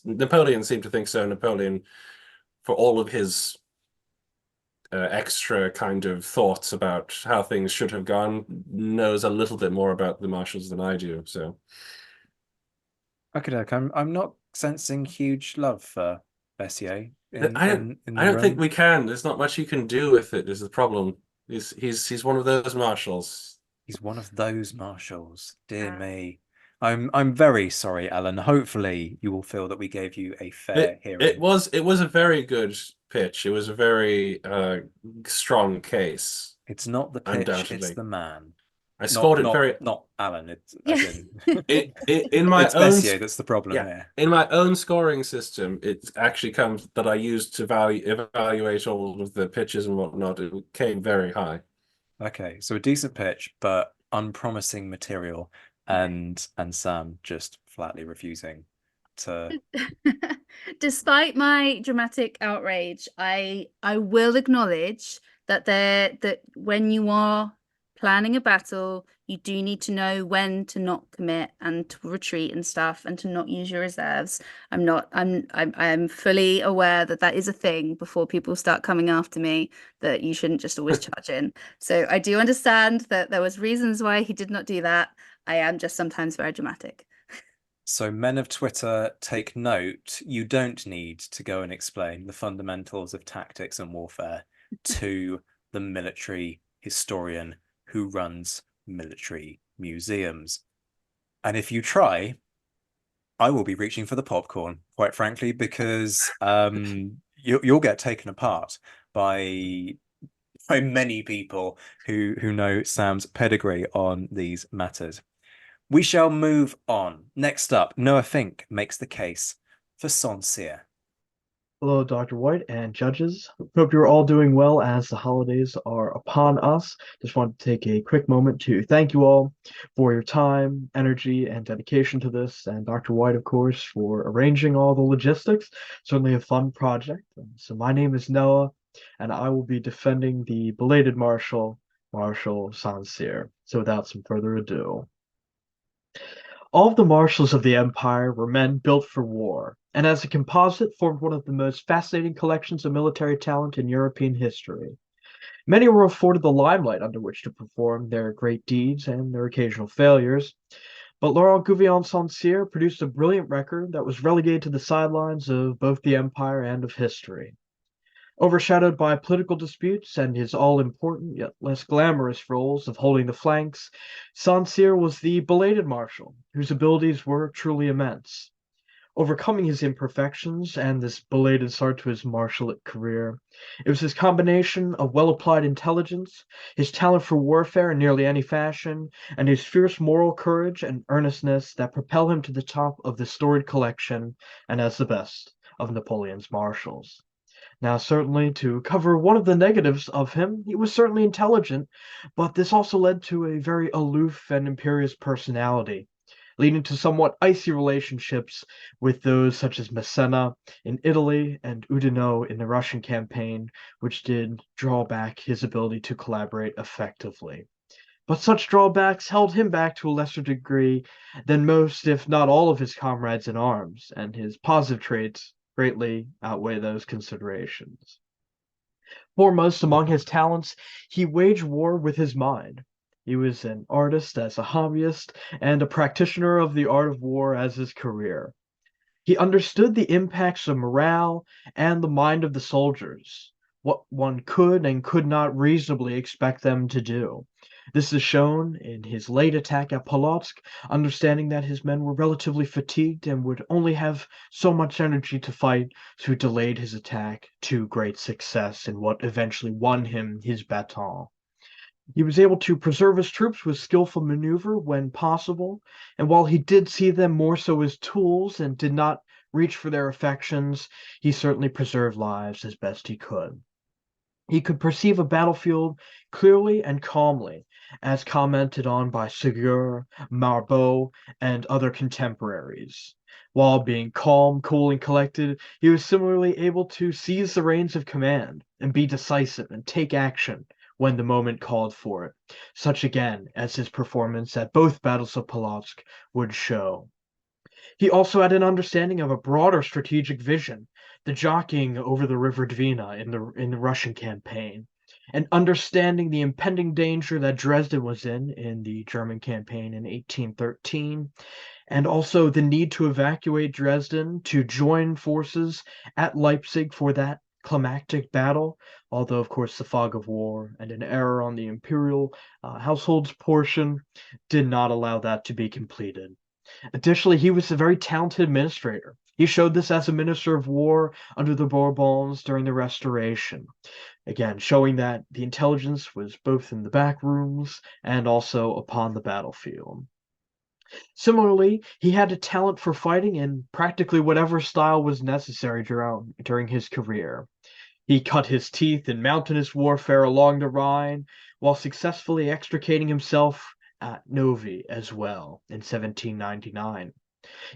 Napoleon seemed to think so. Napoleon, for all of his extra kind of thoughts about how things should have gone, knows a little bit more about the Marshals than I do. So, okay, I'm not sensing huge love for Bessiere. I don't think we can. There's not much you can do with it. Is the problem? He's one of those Marshals. He's one of those Marshals. Dear me. I'm very sorry, Alan. Hopefully you will feel that we gave you a fair hearing. It was a very good pitch. It was a very strong case. It's not the pitch, it's the man. I scored not Alan. It's in my it's own Bessiere that's the problem here. In my own scoring system, it actually comes that I used to evaluate all of the pitches and whatnot. It came very high. Okay, so a decent pitch, but unpromising material, and Sam just flatly refusing to. Despite my dramatic outrage, I will acknowledge that when you are planning a battle, you do need to know when to not commit and to retreat and stuff, and to not use your reserves. I'm fully aware that is a thing before people start coming after me, that you shouldn't just always charge in. So I do understand that there was reasons why he did not do that. I am just sometimes very dramatic. So men of Twitter, take note. You don't need to go and explain the fundamentals of tactics and warfare to the military historian who runs military museums. And if you try, I will be reaching for the popcorn, quite frankly, because you'll get taken apart by many people who know Sam's pedigree on these matters. We shall move on. Next up, Noah Fink makes the case for Saint Cyr. Hello, Dr. White and judges. Hope you're all doing well as the holidays are upon us. Just wanted to take a quick moment to thank you all for your time, energy, and dedication to this, and Dr. White, of course, for arranging all the logistics. Certainly a fun project. So my name is Noah, and I will be defending the belated Marshal Saint Cyr. So without some further ado. All of the marshals of the empire were men built for war, and as a composite formed one of the most fascinating collections of military talent in European history. Many were afforded the limelight under which to perform their great deeds and their occasional failures, but Laurent Gouvion Saint Cyr produced a brilliant record that was relegated to the sidelines of both the empire and of history. Overshadowed by political disputes and his all-important yet less glamorous roles of holding the flanks, Saint Cyr was the belated marshal, whose abilities were truly immense. overcoming his imperfections and this belated start to his marshalate career. It was his combination of well-applied intelligence, his talent for warfare in nearly any fashion, and his fierce moral courage and earnestness that propel him to the top of the storied collection and as the best of Napoleon's marshals. Now, certainly, to cover one of the negatives of him, he was certainly intelligent, but this also led to a very aloof and imperious personality, leading to somewhat icy relationships with those such as Massena in Italy and Oudinot in the Russian campaign, which did draw back his ability to collaborate effectively. But such drawbacks held him back to a lesser degree than most, if not all, of his comrades in arms, and his positive traits greatly outweigh those considerations. Foremost among his talents, he waged war with his mind. He was an artist as a hobbyist and a practitioner of the art of war as his career. He understood the impacts of morale and the mind of the soldiers, what one could and could not reasonably expect them to do. This is shown in his late attack at Polotsk, understanding that his men were relatively fatigued and would only have so much energy to fight, so he delayed his attack to great success in what eventually won him his baton. He was able to preserve his troops with skillful maneuver when possible, and while he did see them more so as tools and did not reach for their affections, he certainly preserved lives as best he could. He could perceive a battlefield clearly and calmly, as commented on by Ségur, Marbeau, and other contemporaries. While being calm, cool, and collected, he was similarly able to seize the reins of command and be decisive and take action when the moment called for it, such again as his performance at both battles of Polotsk would show. He also had an understanding of a broader strategic vision, the jockeying over the River Dwina in the Russian campaign, and understanding the impending danger that Dresden was in the German campaign in 1813, and also the need to evacuate Dresden to join forces at Leipzig for that climactic battle, although, of course, the fog of war and an error on the imperial household's portion did not allow that to be completed. Additionally, he was a very talented administrator. He showed this as a minister of war under the Bourbons during the Restoration. Again, showing that the intelligence was both in the back rooms and also upon the battlefield. Similarly, he had a talent for fighting in practically whatever style was necessary during his career. He cut his teeth in mountainous warfare along the Rhine, while successfully extricating himself at Novi as well in 1799.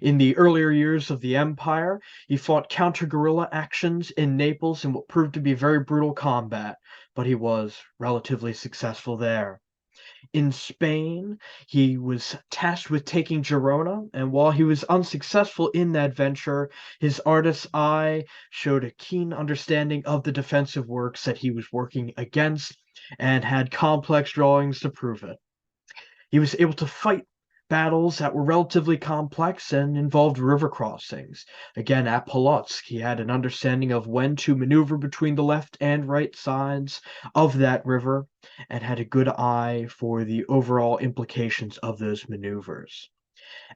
In the earlier years of the Empire, he fought counter-guerrilla actions in Naples in what proved to be very brutal combat, but he was relatively successful there. In Spain, he was tasked with taking Girona, and while he was unsuccessful in that venture, his artist's eye showed a keen understanding of the defensive works that he was working against and had complex drawings to prove it. He was able to fight battles that were relatively complex and involved river crossings. Again, at Polotsk, he had an understanding of when to maneuver between the left and right sides of that river and had a good eye for the overall implications of those maneuvers.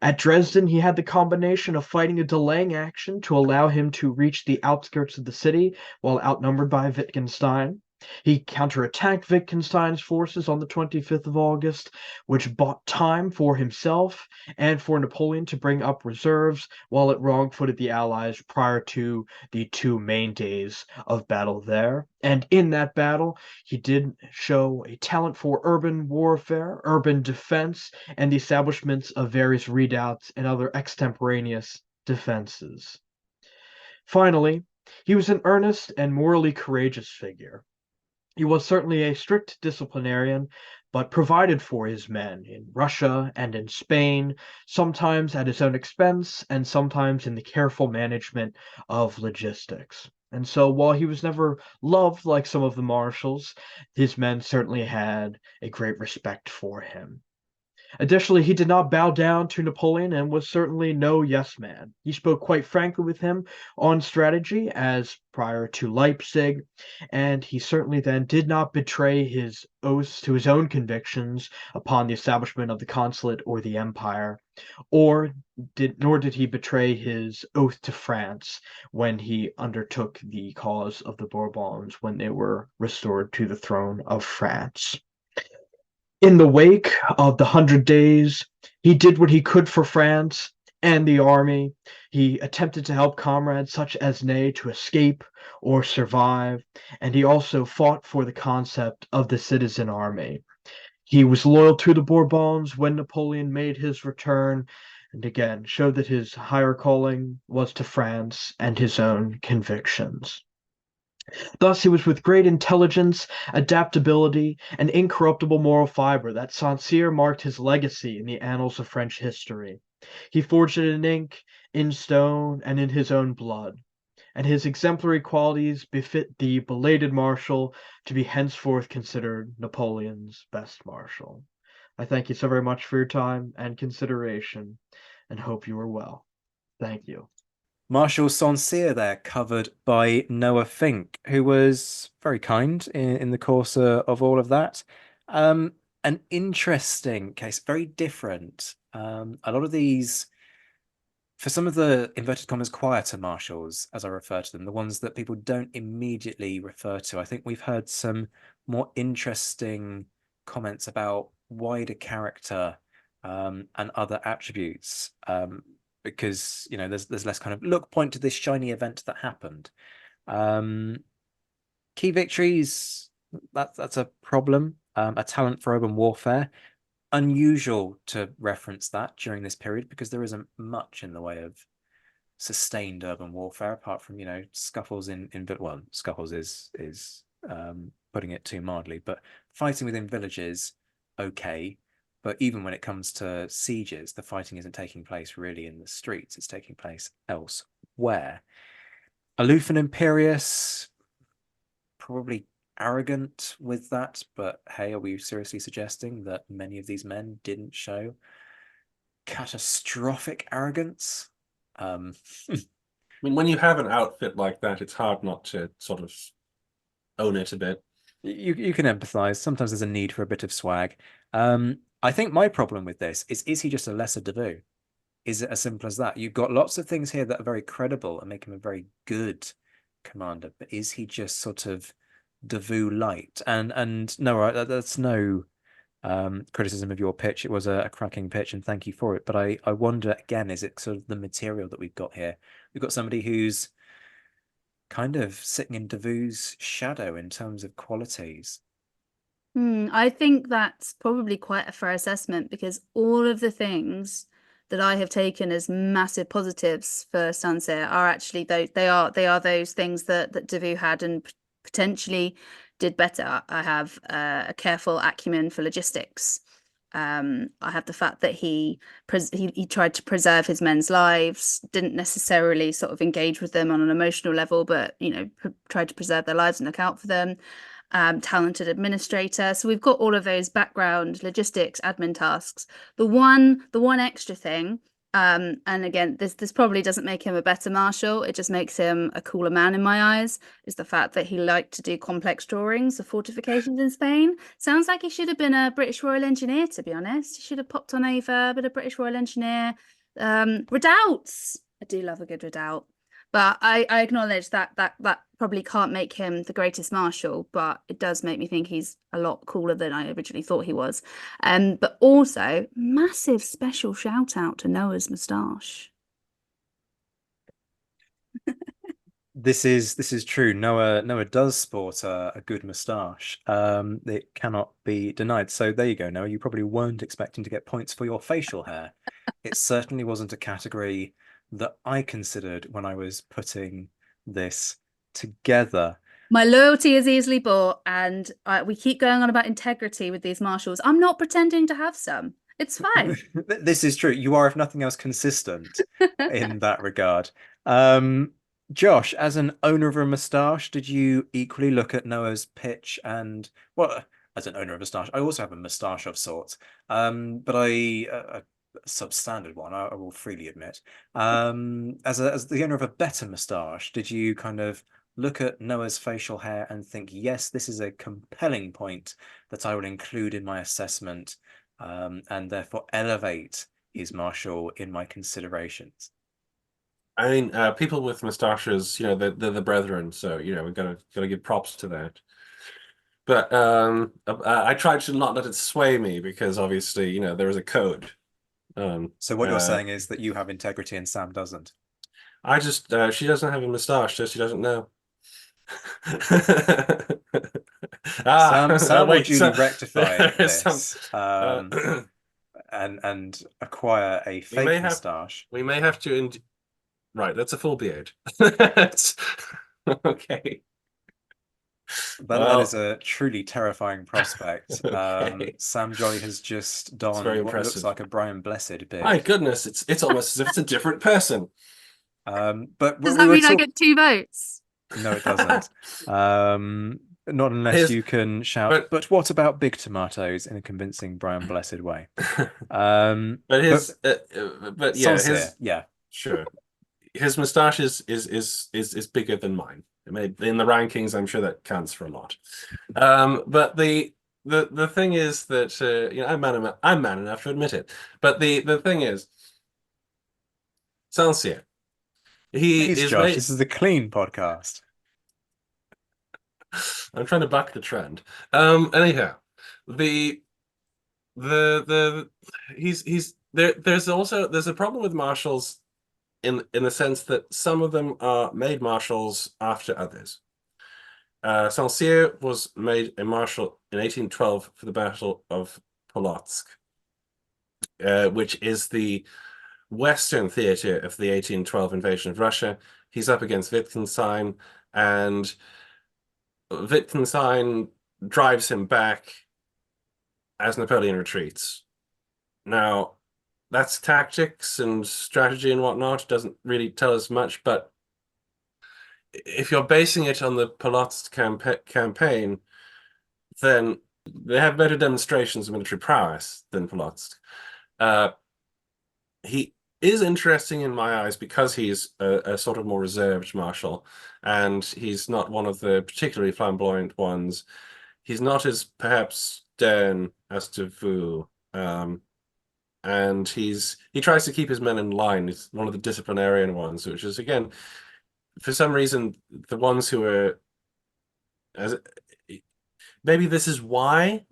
At Dresden, he had the combination of fighting a delaying action to allow him to reach the outskirts of the city while outnumbered by Wittgenstein. He counterattacked Wittgenstein's forces on the 25th of August, which bought time for himself and for Napoleon to bring up reserves while it wrong-footed the Allies prior to the two main days of battle there. And in that battle, he did show a talent for urban warfare, urban defense, and the establishments of various redoubts and other extemporaneous defenses. Finally, he was an earnest and morally courageous figure. He was certainly a strict disciplinarian, but provided for his men in Russia and in Spain, sometimes at his own expense and sometimes in the careful management of logistics. And so while he was never loved like some of the marshals, his men certainly had a great respect for him. Additionally, he did not bow down to Napoleon and was certainly no yes man. He spoke quite frankly with him on strategy as prior to Leipzig, and he certainly then did not betray his oaths to his own convictions upon the establishment of the consulate or the empire, nor did he betray his oath to France when he undertook the cause of the Bourbons when they were restored to the throne of France. In the wake of the Hundred Days, he did what he could for France and the army. He attempted to help comrades such as Ney to escape or survive, and he also fought for the concept of the citizen army. He was loyal to the Bourbons when Napoleon made his return, and again showed that his higher calling was to France and his own convictions. Thus, it was with great intelligence, adaptability, and incorruptible moral fiber that Saint Cyr marked his legacy in the annals of French history. He forged it in ink, in stone, and in his own blood, and his exemplary qualities befit the belated marshal to be henceforth considered Napoleon's best marshal. I thank you so very much for your time and consideration, and hope you are well. Thank you. Marshal Saint Cyr there, covered by Noah Fink, who was very kind in the course of all of that. An interesting case, very different. A lot of these, for some of the inverted commas quieter marshals, as I refer to them, the ones that people don't immediately refer to, I think we've heard some more interesting comments about wider character and other attributes. Because there's less kind of look, point to this shiny event that happened. Key victories, that's a problem. A talent for urban warfare. Unusual to reference that during this period because there isn't much in the way of sustained urban warfare apart from scuffles well, scuffles is putting it too mildly, but fighting within villages, okay. But even when it comes to sieges, the fighting isn't taking place really in the streets. It's taking place elsewhere. Aloof and imperious, probably arrogant with that. But hey, are we seriously suggesting that many of these men didn't show catastrophic arrogance? I mean, when you have an outfit like that, it's hard not to sort of own it a bit. You can empathize. Sometimes there's a need for a bit of swag. I think my problem with this is he just a lesser Davout? Is it as simple as that? You've got lots of things here that are very credible and make him a very good commander, but is he just sort of Davout light? And no, that's no criticism of your pitch. It was a cracking pitch, and thank you for it. But I wonder again, is it sort of the material that we've got here? We've got somebody who's kind of sitting in Davout's shadow in terms of qualities. I think that's probably quite a fair assessment because all of the things that I have taken as massive positives for Saint Cyr are actually they are those things that Davout had and potentially did better. I have a careful acumen for logistics. I have the fact that he tried to preserve his men's lives, didn't necessarily sort of engage with them on an emotional level, but tried to preserve their lives and look out for them. Talented administrator. So we've got all of those background logistics, admin tasks. The one extra thing, and again, this probably doesn't make him a better marshal. It just makes him a cooler man in my eyes, is the fact that he liked to do complex drawings of fortifications in Spain. Sounds like he should have been a British Royal Engineer, to be honest. He should have popped on over a bit of British Royal Engineer. Redoubts. I do love a good redoubt. But I acknowledge that probably can't make him the greatest marshal, but it does make me think he's a lot cooler than I originally thought he was. But also, massive special shout out to Noah's moustache. This is true. Noah does sport a good moustache. It cannot be denied. So there you go, Noah. You probably weren't expecting to get points for your facial hair. It certainly wasn't a category that I considered when I was putting this together. My loyalty is easily bought, and we keep going on about integrity with these marshals. I'm not pretending to have some. It's fine. This is true. You are, if nothing else, consistent in that regard. Josh, as an owner of a moustache, did you equally look at Noah's pitch and as an owner of a moustache. I also have a moustache of sorts, but a substandard one, I will freely admit. As the owner of a better moustache, did you kind of look at Noah's facial hair and think, yes, this is a compelling point that I will include in my assessment, and therefore elevate his marshal in my considerations? I mean, people with moustaches, they're the brethren, so we've gotta give props to that. But I tried to not let it sway me because obviously, there is a code. So what you're saying is that you have integrity and Sam doesn't. I just she doesn't have a moustache, so she doesn't know. Sam will wait, duly rectify there is some. this, and acquire a We fake may have moustache. we may have to. Right, that's a full beard. Okay. That is a truly terrifying prospect. Okay. Sam Jolly has just It's donned very what looks impressive. like a Brian Blessed My beard. goodness, it's almost as if it's a different person. But Does we that were mean I get 2 votes? No, it doesn't. Not unless His- you can shout, but what about big tomatoes in a convincing Brian Blessed way? But his, but yeah, Saint Cyr, his yeah. sure, his moustache is bigger than mine. In the rankings, I'm sure that counts for a lot. But the thing is that I'm man enough to admit it. But the thing is, Saint Cyr, he Please, is Josh, made. this is a clean podcast. I'm trying to buck the trend. Anyhow, the he's there. There's a problem with marshals in the sense that some of them are made marshals after others. Saint Cyr was made a marshal in 1812 for the Battle of Polotsk, which is the western theater of the 1812 invasion of Russia. He's up against Wittgenstein, and Wittgenstein drives him back as Napoleon retreats. Now, that's tactics and strategy and whatnot. Doesn't really tell us much, but if you're basing it on the Polotsk campaign, then they have better demonstrations of military prowess than Polotsk. He is interesting in my eyes because he's a sort of more reserved marshal, and he's not one of the particularly flamboyant ones. He's not as perhaps stern as Davout, and he tries to keep his men in line. He's one of the disciplinarian ones, which is again, for some reason, the ones who are as maybe this is why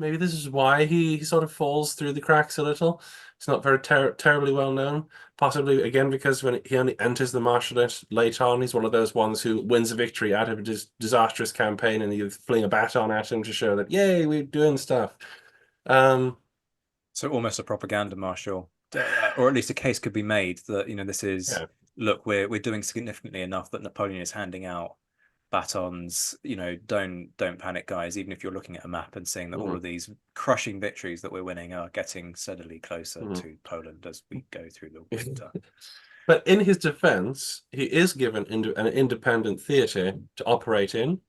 he sort of falls through the cracks a little. It's not very terribly well known. Possibly again because when he only enters the marshalate late on, he's one of those ones who wins a victory out of a disastrous campaign, and you fling a baton at him to show that yay, we're doing stuff. So almost a propaganda marshal, or at least a case could be made that this is look, we're doing significantly enough that Napoleon is handing out batons. Don't panic, guys. Even if you're looking at a map and seeing that all of these crushing victories that we're winning are getting steadily closer to Poland as we go through the winter. But in his defense, he is given an independent theater to operate in,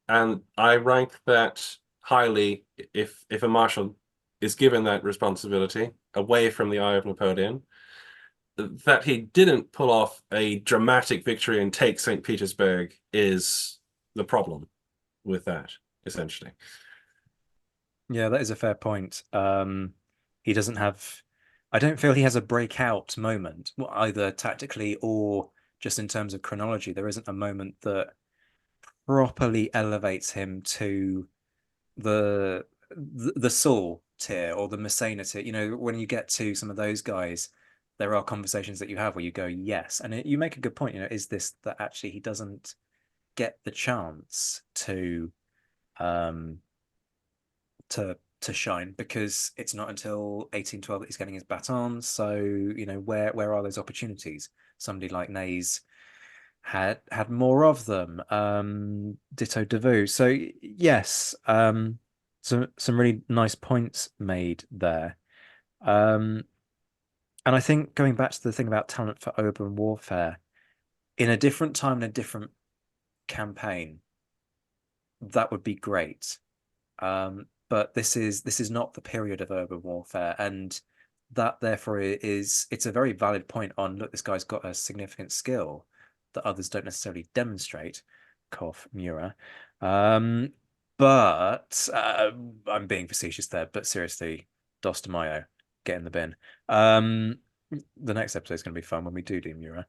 and I rank that highly if a marshal is given that responsibility away from the eye of Napoleon. That he didn't pull off a dramatic victory and take St. Petersburg is the problem with that, essentially. Yeah, that is a fair point. He doesn't have, I don't feel he has a breakout moment, either tactically or just in terms of chronology. There isn't a moment that properly elevates him to the Saul tier or the Messina tier. When you get to some of those guys, there are conversations that you have where you go, yes. And you make a good point, is this that actually he doesn't get the chance to shine because it's not until 1812 that he's getting his batons. So, where are those opportunities? Somebody like Ney's had more of them. Ditto Davout. So yes, some really nice points made there. And I think going back to the thing about talent for urban warfare, in a different time and a different campaign, that would be great. but this is not the period of urban warfare, and that therefore it's a very valid point on, look, this guy's got a significant skill that others don't necessarily demonstrate. Cough, Mura. But I'm being facetious there, but seriously, Dos de Mayo, get in the bin. The next episode is going to be fun when we do Mura.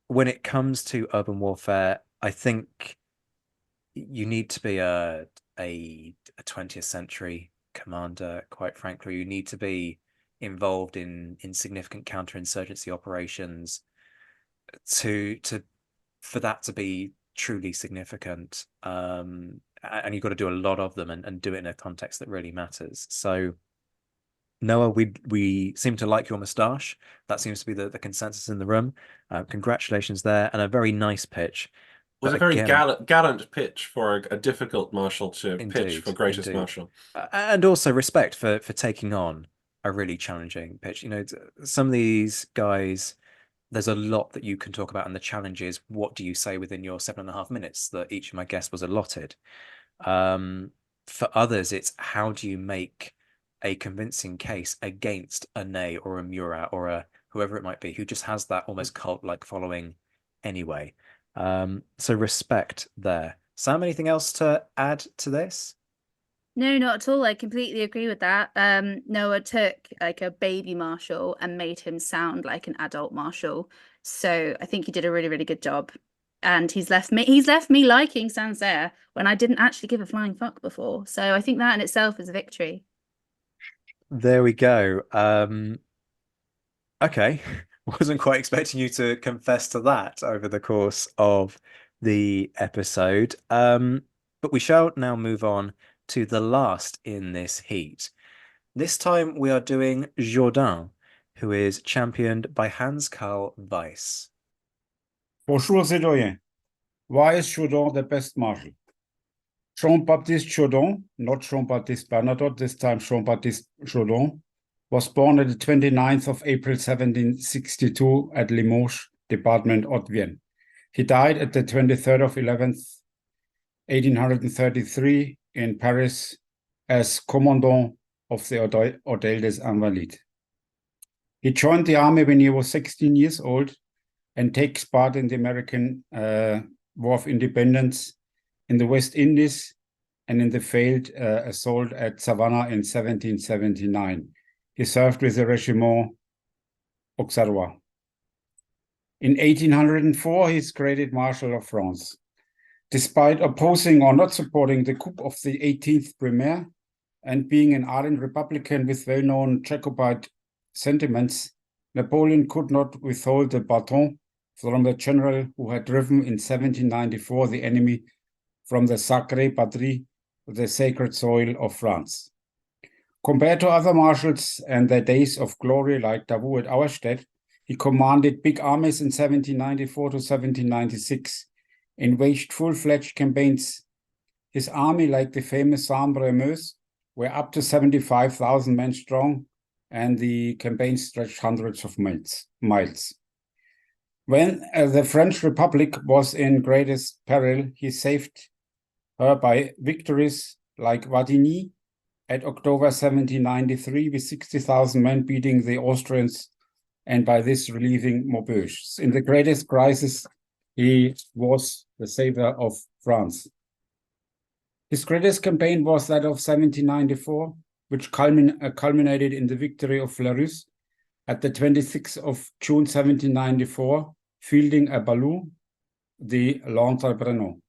When it comes to urban warfare, I think you need to be a 20th century commander, quite frankly. You need to be involved in significant counterinsurgency operations for that to be truly significant. And you've got to do a lot of them and do it in a context that really matters. So Noah, we seem to like your moustache. That seems to be the consensus in the room. Congratulations there, and a very nice pitch. It was a very gallant pitch for a difficult marshal to pitch for greatest marshal. And also respect for taking on a really challenging pitch. You know, some of these guys, there's a lot that you can talk about, and the challenge is, what do you say within your 7.5 minutes that each of my guests was allotted? For others, it's how do you make a convincing case against a Ney or a Murat or a whoever it might be, who just has that almost cult-like following anyway. So respect there. Sam, anything else to add to this? No, not at all. I completely agree with that. Noah took like a baby marshal and made him sound like an adult marshal. So I think he did a really, really good job. And he's left me liking Saint Cyr when I didn't actually give a flying fuck before. So I think that in itself is a victory. There we go. Okay. Wasn't quite expecting you to confess to that over the course of the episode. But we shall now move on to the last in this heat. This time we are doing Jourdan, who is championed by Hans-Karl Weiss. Bonjour, citoyen. Why is Jourdan the best marshal? Jean-Baptiste Jourdan, not Jean-Baptiste Bernadotte, this time Jean-Baptiste Jourdan, was born on the 29th of April 1762 at Limoges, Department Haute-Vienne. He died at the 23rd of 11th, 1833 in Paris as commandant of the Hôtel des Invalides. He joined the army when he was 16 years old and takes part in the American War of Independence in the West Indies and in the failed assault at Savannah in 1779. He served with the Regiment Auxerrois. In 1804, he is created Marshal of France. Despite opposing or not supporting the coup of the 18th Brumaire and being an ardent Republican with well-known Jacobite sentiments, Napoleon could not withhold the baton from the general who had driven in 1794 the enemy from the Sacré Patrie, the sacred soil of France. Compared to other marshals and their days of glory like Davout at Auerstedt, he commanded big armies in 1794 to 1796 and waged full-fledged campaigns. His army, like the famous Sambre-Meuse, were up to 75,000 men strong, and the campaign stretched hundreds of miles. When the French Republic was in greatest peril, he saved her by victories like Wattignies at October 1793 with 60,000 men beating the Austrians and by this relieving Maubeuge. In the greatest crisis, he was the savior of France. His greatest campaign was that of 1794, which culminated in the victory of Fleurus at the 26th of June 1794, fielding a balloon, the L'Entrepreneau.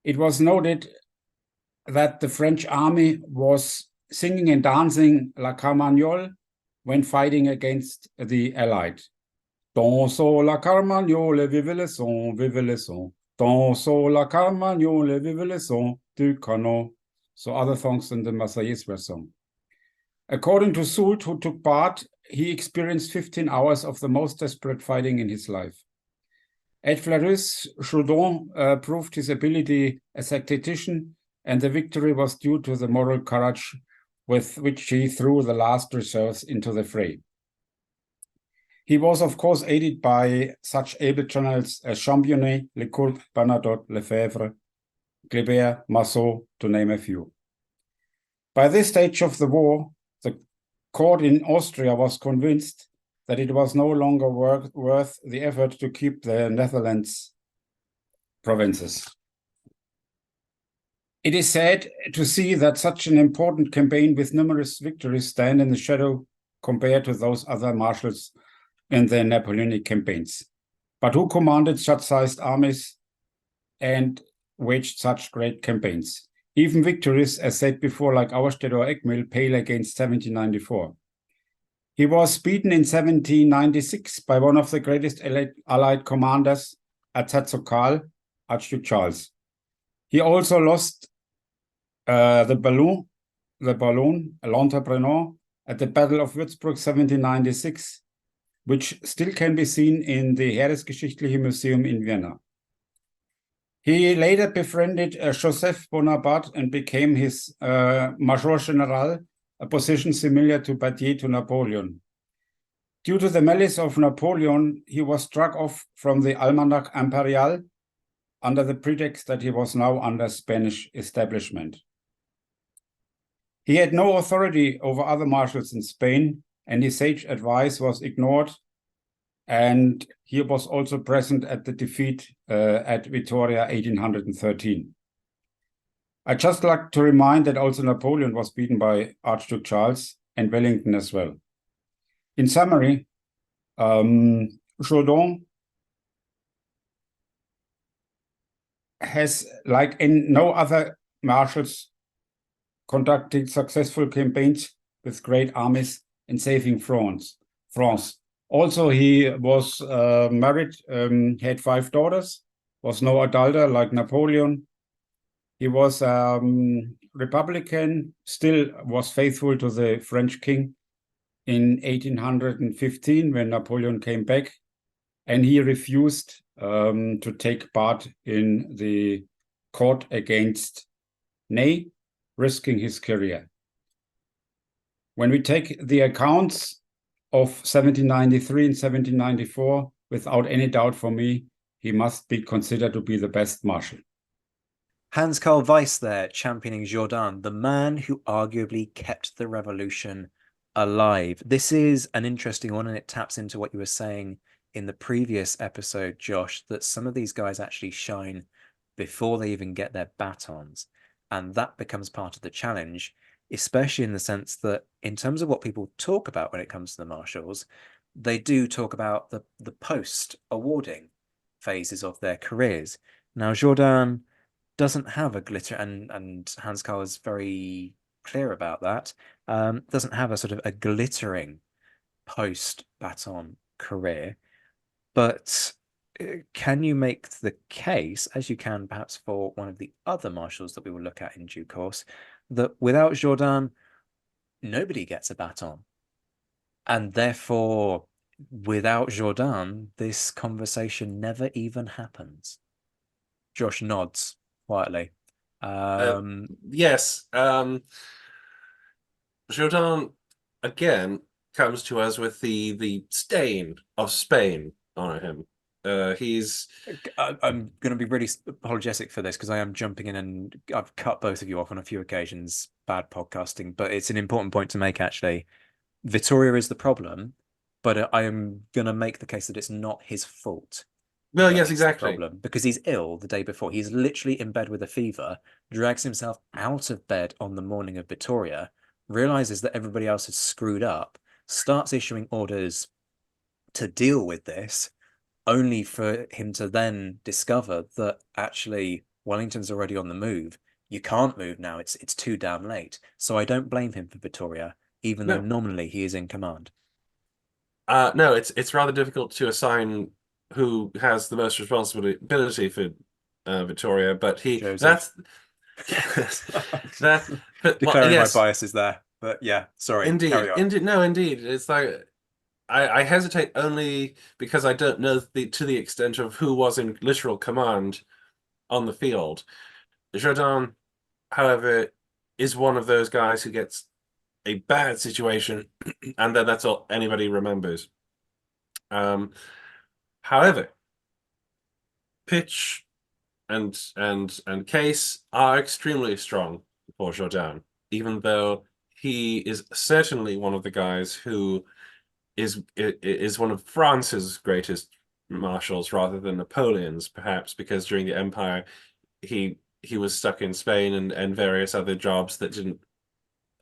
It was noted that the French army was singing and dancing La Carmagnole when fighting against the Allied. Dansons la Carmagnole, vive le son, vive le son. Dansons la Carmagnole, vive le son du canon. So other songs than the Marseillaise were sung. According to Soult, who took part, he experienced 15 hours of the most desperate fighting in his life. At Fleurus, Jourdan proved his ability as a tactician, and the victory was due to the moral courage with which he threw the last reserves into the fray. He was, of course, aided by such able generals as Championnet, Lecoultre, Bernadotte, Lefebvre, Kléber, Marceau, to name a few. By this stage of the war, the court in Austria was convinced that it was no longer worth the effort to keep the Netherlands provinces. It is sad to see that such an important campaign with numerous victories stand in the shadow compared to those other marshals in the Napoleonic campaigns. But who commanded such sized armies and waged such great campaigns? Even victories, as said before, like Auerstedt or Eckmühl, pale against 1794. He was beaten in 1796 by one of the greatest Allied commanders, Erzherzog Archduke Charles. He also lost the Ballon, l'Entrepreneur, at the Battle of Würzburg 1796, which still can be seen in the Heeresgeschichtliche Museum in Vienna. He later befriended Joseph Bonaparte and became his Major General, a position similar to Badier to Napoleon. Due to the malice of Napoleon, he was struck off from the Almanach Imperial under the pretext that he was now under Spanish establishment. He had no authority over other marshals in Spain, and his sage advice was ignored, and he was also present at the defeat at Vittoria 1813. I'd just like to remind that also Napoleon was beaten by Archduke Charles and Wellington as well. In summary, Jourdan has, like in no other marshals, conducted successful campaigns with great armies in saving France. Also, he was married, had 5 daughters, was no adulterer like Napoleon. He was Republican, still was faithful to the French king in 1815 when Napoleon came back, and he refused to take part in the court against Ney, risking his career. When we take the accounts of 1793 and 1794, without any doubt for me, he must be considered to be the best marshal. Hans-Karl Weiss there, championing Jourdan, the man who arguably kept the revolution alive. This is an interesting one, and it taps into what you were saying in the previous episode, Josh, that some of these guys actually shine before they even get their batons. And that becomes part of the challenge, especially in the sense that in terms of what people talk about when it comes to the marshals, they do talk about the post-awarding phases of their careers. Now, Jourdan doesn't have a glitter, and Hans-Karl is very clear about that, doesn't have a sort of a glittering post-baton career. But can you make the case, as you can perhaps for one of the other marshals that we will look at in due course, that without Jourdan, nobody gets a baton? And therefore, without Jourdan, this conversation never even happens. Josh nods quietly. Yes. Jourdan, again, comes to us with the stain of Spain on him. I'm going to be really apologetic for this because I am jumping in and I've cut both of you off on a few occasions. Bad podcasting, but it's an important point to make, actually. Vittoria is the problem, but I am going to make the case that it's not his fault. Well, yes, exactly. Problem, because he's ill the day before. He's literally in bed with a fever, drags himself out of bed on the morning of Vittoria, realizes that everybody else has screwed up, starts issuing orders to deal with this, only for him to then discover that actually Wellington's already on the move. You can't move now. It's too damn late. So I don't blame him for Vittoria, even though nominally he is in command. No, it's rather difficult to assign who has the most responsibility for Vittoria, but Joseph. Declaring my biases there, but yeah, sorry. Indeed, indeed. It's like I hesitate only because I don't know to the extent of who was in literal command on the field. Jourdan, however, is one of those guys who gets a bad situation, and then that's all anybody remembers. However, pitch and case are extremely strong for Jourdan, even though he is certainly one of the guys who is one of France's greatest marshals rather than Napoleon's, perhaps because during the Empire he was stuck in Spain and various other jobs that didn't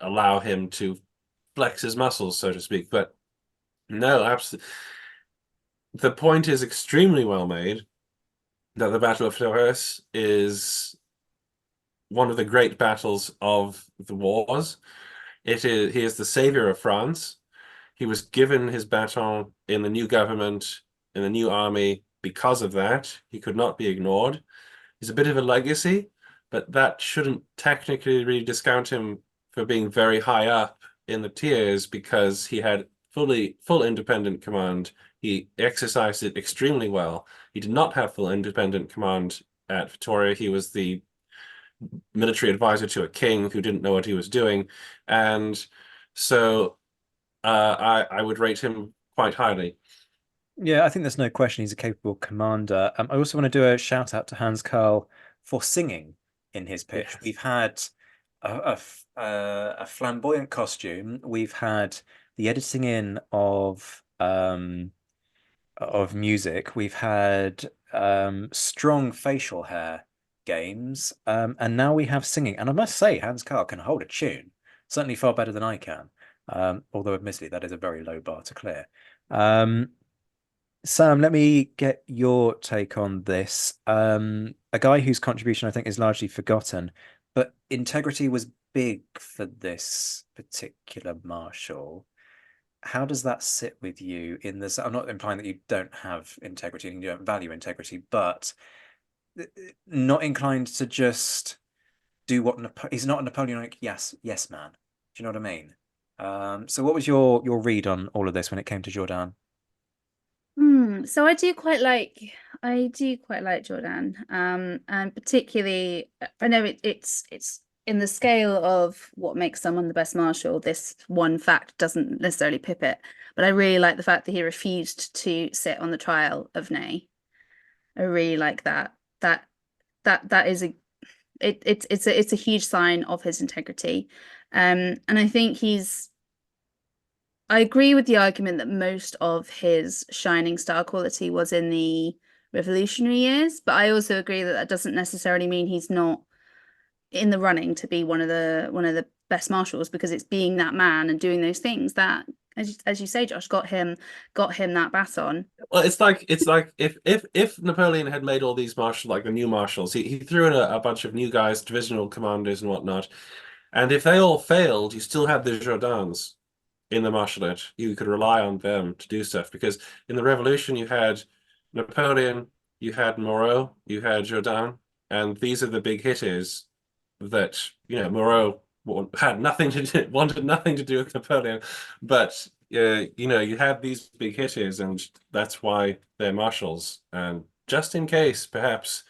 allow him to flex his muscles, so to speak. But no, absolutely, the point is extremely well made that the Battle of Fleurus is one of the great battles of the wars. He is the savior of France. He was given his baton in the new government, in the new army because of that. He could not be ignored. He's a bit of a legacy, but that shouldn't technically really discount him for being very high up in the tiers because he had full independent command. He exercised it extremely well. He did not have full independent command at Vittoria. He was the military advisor to a king who didn't know what he was doing. And so I would rate him quite highly. Yeah, I think there's no question he's a capable commander. I also want to do a shout out to Hans-Karl for singing in his pitch. Yes. We've had a flamboyant costume. We've had the editing in of music. We've had strong facial hair games, and now we have singing. And I must say, Hans-Karl can hold a tune, certainly far better than I can. Although admittedly, that is a very low bar to clear. Sam, let me get your take on this. A guy whose contribution I think is largely forgotten, but integrity was big for this particular marshal. How does that sit with you in this? I'm not implying that you don't have integrity and you don't value integrity, but not inclined to just do what he's not a Napoleonic yes man. Do you know what I mean? So what was your read on all of this when it came to Jourdan? So I do quite like Jourdan. And particularly I know it's in the scale of what makes someone the best marshal, this one fact doesn't necessarily pip it. But I really like the fact that he refused to sit on the trial of Ney. I really like that. That is it's a huge sign of his integrity. And I think I agree with the argument that most of his shining star quality was in the revolutionary years, but I also agree that that doesn't necessarily mean he's not in the running to be one of the best marshals, because it's being that man and doing those things that, as you say, Josh, got him that baton. Well, it's like if Napoleon had made all these marshals, like the new marshals, he threw in a bunch of new guys, divisional commanders and whatnot, and if they all failed, you still had the Jourdans in the marshalate. You could rely on them to do stuff, because in the revolution you had Napoleon, you had Moreau, you had Jourdan, and these are the big hitters that, Moreau had nothing to do, wanted nothing to do with Napoleon, but you had these big hitters, and that's why they're marshals. And just in case, perhaps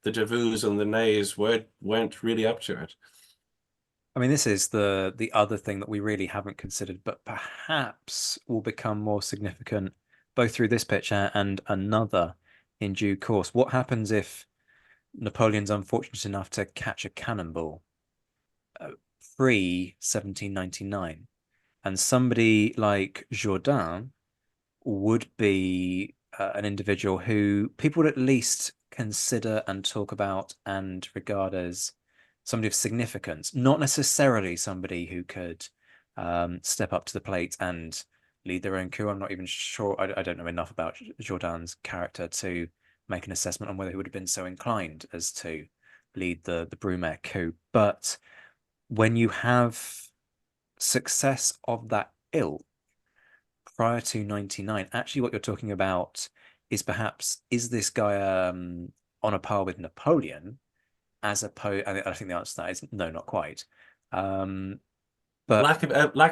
the Davouts and the Neys weren't really up to it. I mean, this is the other thing that we really haven't considered, but perhaps will become more significant both through this pitch and another in due course. What happens if Napoleon's unfortunate enough to catch a cannonball pre-1799, and somebody like Jourdan would be an individual who people would at least consider and talk about and regard as somebody of significance, not necessarily somebody who could step up to the plate and lead their own coup. I'm not even sure. I don't know enough about Jourdan's character to make an assessment on whether he would have been so inclined as to lead the Brumaire coup. But when you have success of that ilk prior to 99, actually what you're talking about is perhaps, is this guy on a par with Napoleon? As opposed, I think the answer to that is no, not quite. But lack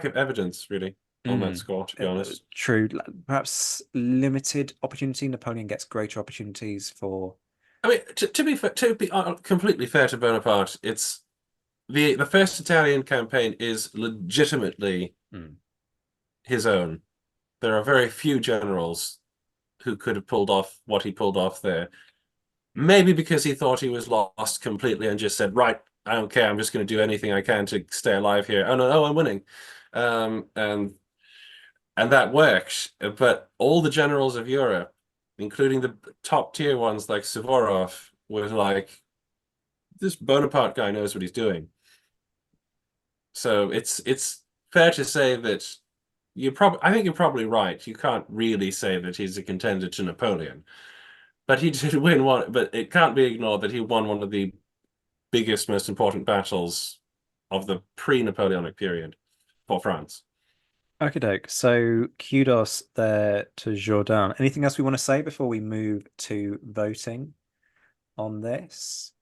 of evidence, really, on that score, to be honest. True. Perhaps limited opportunity. Napoleon gets greater opportunities for. I mean, to be completely fair to Bonaparte, it's the first Italian campaign is legitimately his own. There are very few generals who could have pulled off what he pulled off there. Maybe because he thought he was lost completely and just said, right, I don't care, I'm just going to do anything I can to stay alive here. Oh no, I'm winning. And that worked. But all the generals of Europe, including the top tier ones like Suvorov, were like, this Bonaparte guy knows what he's doing. So it's fair to say that I think you're probably right. You can't really say that he's a contender to Napoleon. But he did win one, but it can't be ignored that he won one of the biggest, most important battles of the pre-Napoleonic period for France. Okay, doke. So kudos there to Jourdan. Anything else we want to say before we move to voting on this?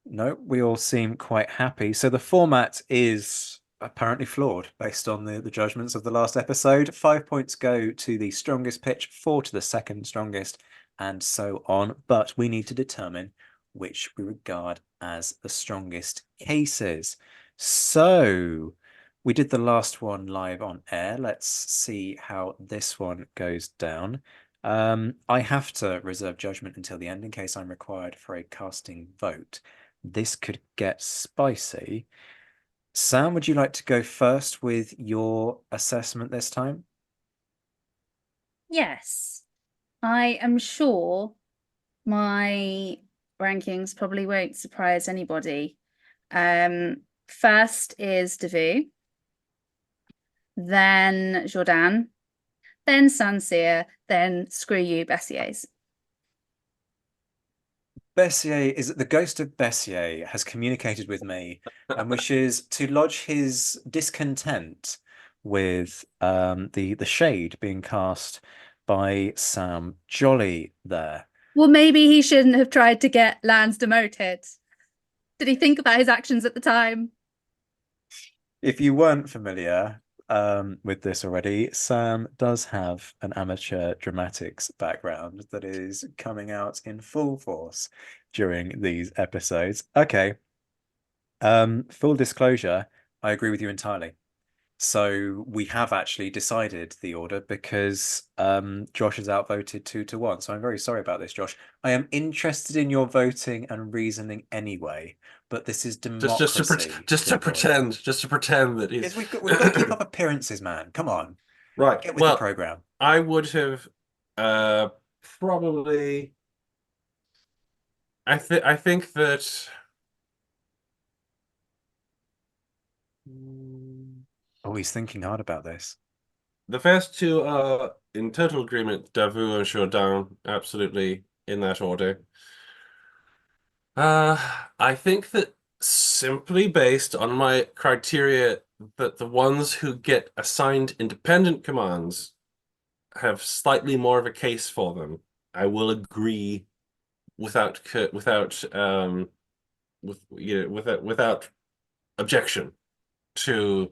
No, we all seem quite happy. So the format is apparently flawed based on the judgments of the last episode. 5 points go to the strongest pitch, 4 to the second strongest, and so on. But we need to determine which we regard as the strongest cases. So we did the last one live on air. Let's see how this one goes down. I have to reserve judgment until the end in case I'm required for a casting vote. This could get spicy. Sam, would you like to go first with your assessment this time? Yes, I am sure my rankings probably won't surprise anybody. First is Davout, then Jourdan, then Saint Cyr, then screw you, Bessieres. Bessiere is the ghost of Bessiere has communicated with me and wishes to lodge his discontent with the shade being cast by Sam Jolly there. Well, maybe he shouldn't have tried to get Lance demoted. Did he think about his actions at the time? If you weren't familiar with this already, Sam does have an amateur dramatics background that is coming out in full force during these episodes. Okay. Full disclosure, I agree with you entirely. So we have actually decided the order because Josh has outvoted 2-1. So I'm very sorry about this, Josh. I am interested in your voting and reasoning anyway, but this is democracy. Just to pretend that he's. We've got to keep up appearances, man. Come on, Right. get with the program. I would have probably. I think that. Oh, he's thinking hard about this. The first two are in total agreement, Davout and Jourdan, absolutely in that order. I think that simply based on my criteria that the ones who get assigned independent commands have slightly more of a case for them, I will agree without objection to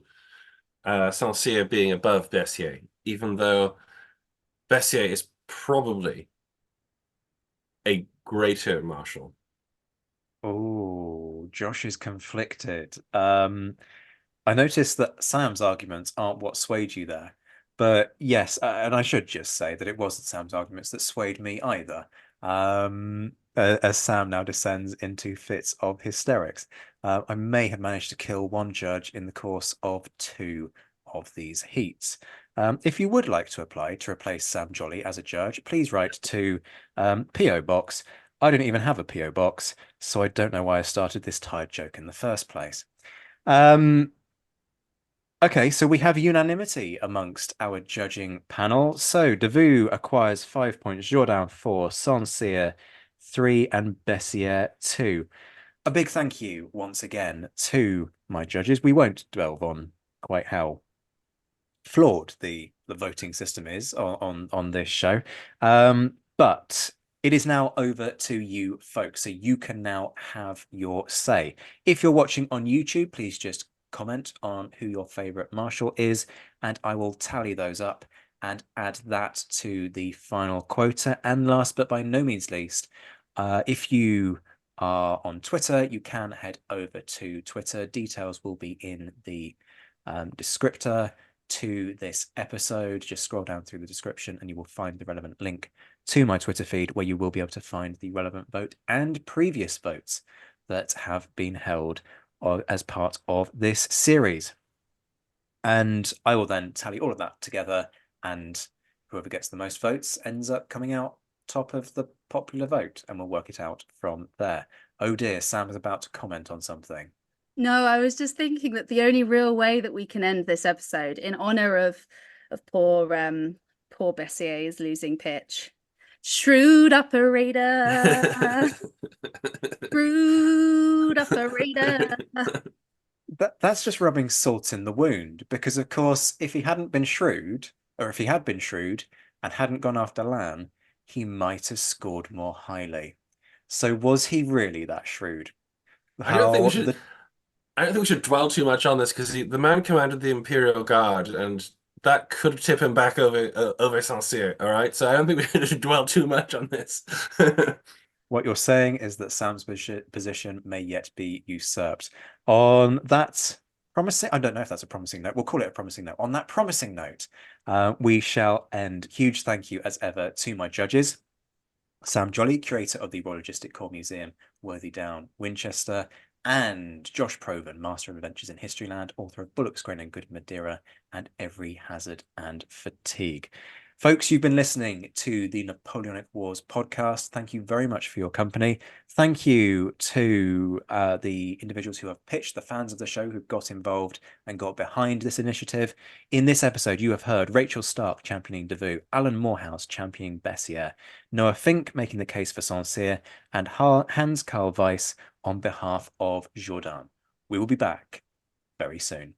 Saint Cyr being above Bessiere, even though Bessiere is probably a greater marshal. Oh, Josh is conflicted. I noticed that Sam's arguments aren't what swayed you there. But yes, and I should just say that it wasn't Sam's arguments that swayed me either. As Sam now descends into fits of hysterics. I may have managed to kill one judge in the course of 2 of these heats. If you would like to apply to replace Sam Jolly as a judge, please write to P.O. Box. I don't even have a P.O. Box, so I don't know why I started this tired joke in the first place. Okay, so we have unanimity amongst our judging panel. So Davout acquires 5 points, Jourdan 4, Saint Cyr 3, and Bessiere 2. A big thank you once again to my judges. We won't delve on quite how flawed the voting system is on this show, but it is now over to you folks, so you can now have your say. If you're watching on YouTube, please just comment on who your favorite marshal is, and I will tally those up and add that to the final quota. And last but by no means least, if you are on Twitter, you can head over to Twitter. Details will be in the descriptor to this episode. Just scroll down through the description and you will find the relevant link to my Twitter feed, where you will be able to find the relevant vote and previous votes that have been held as part of this series. And I will then tally all of that together, and whoever gets the most votes ends up coming out top of the popular vote, and we'll work it out from there. Oh dear, Sam is about to comment on something. No, I was just thinking that the only real way that we can end this episode in honor of poor Bessiere's losing pitch. Shrewd operator. Shrewd operator. That's just rubbing salt in the wound, because of course, if he hadn't been shrewd, or if he had been shrewd and hadn't gone after Lan, he might have scored more highly. So was he really that shrewd? I don't think we should dwell too much on this, because the man commanded the Imperial Guard, and that could tip him back over Saint Cyr. All right, so I don't think we should dwell too much on this. What you're saying is that Sam's position may yet be usurped. On that promising, I don't know if that's a promising note. We'll call it a promising note. On that promising note, we shall end. Huge thank you as ever to my judges. Sam Jolly, curator of the Royal Logistic Corps Museum, Worthy Down, Winchester, and Josh Proven, Master of Adventures in Historyland, author of Bullocks, Grain and Good Madeira, and Every Hazard and Fatigue. Folks, you've been listening to the Napoleonic Wars podcast. Thank you very much for your company. Thank you to the individuals who have pitched, the fans of the show who got involved and got behind this initiative. In this episode, you have heard Rachael Stark championing Davout, Alan Morehouse championing Bessiere, Noah Fink making the case for Saint Cyr, and Hans-Karl Weiss on behalf of Jourdan. We will be back very soon.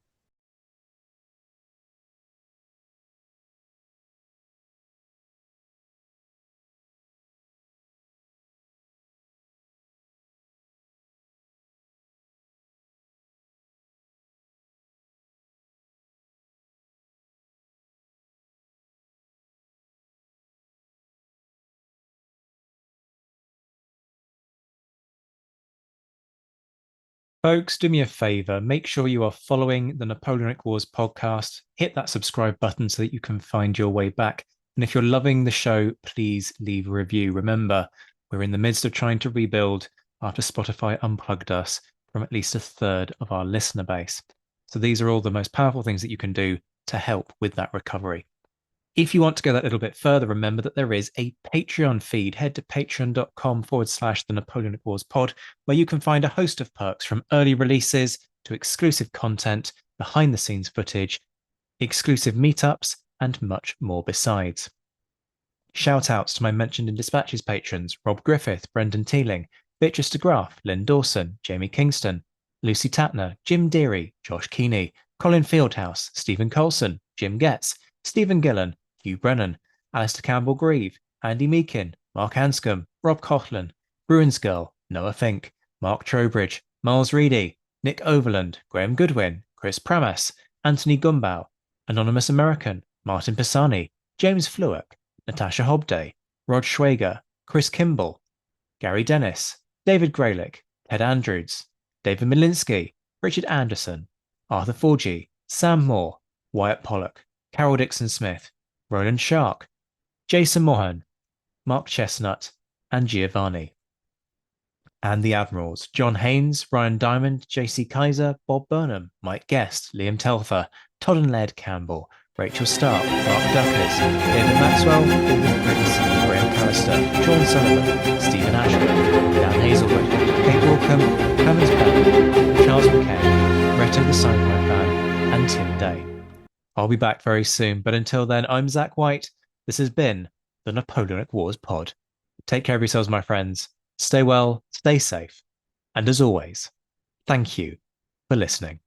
Folks, do me a favor, make sure you are following the Napoleonic Wars podcast. Hit that subscribe button so that you can find your way back. And if you're loving the show, please leave a review. Remember, we're in the midst of trying to rebuild after Spotify unplugged us from at least a third of our listener base. So these are all the most powerful things that you can do to help with that recovery. If you want to go that little bit further, remember that there is a Patreon feed. Head to patreon.com/the Napoleonic Wars pod, where you can find a host of perks, from early releases to exclusive content, behind the scenes footage, exclusive meetups, and much more besides. Shout outs to my mentioned in dispatches patrons: Rob Griffith, Brendan Teeling, Beatrice de Graaf, Lynn Dawson, Jamie Kingston, Lucy Tatner, Jim Deary, Josh Keeney, Colin Fieldhouse, Stephen Colson, Jim Getz, Stephen Gillen, Hugh Brennan, Alistair Campbell-Grieve, Andy Meakin, Mark Hanscom, Rob Coughlin, Bruins Girl, Noah Fink, Mark Trowbridge, Miles Reedy, Nick Overland, Graham Goodwin, Chris Pramas, Anthony Gumbau, Anonymous American, Martin Pisani, James Fluick, Natasha Hobday, Rod Schwager, Chris Kimball, Gary Dennis, David Graylick, Ted Andrews, David Milinsky, Richard Anderson, Arthur Forgy, Sam Moore, Wyatt Pollock, Carol Dixon Smith, Roland Shark, Jason Mohan, Mark Chestnut, and Giovanni. And the Admirals: John Haynes, Ryan Diamond, JC Kaiser, Bob Burnham, Mike Guest, Liam Telfer, Todd and Laird Campbell, Rachael Stark, Mark Duckers, David Maxwell, David Prince, Graham Callister, John Sullivan, Stephen Ashburn, Dan Hazelwood, Kate Walcombe, Clemens Bell, Charles McKay, Reto the Sci-Fi Fan, and Tim Day. I'll be back very soon, but until then, I'm Zach White. This has been the Napoleonic Wars pod. Take care of yourselves, my friends. Stay well, stay safe, and as always, thank you for listening.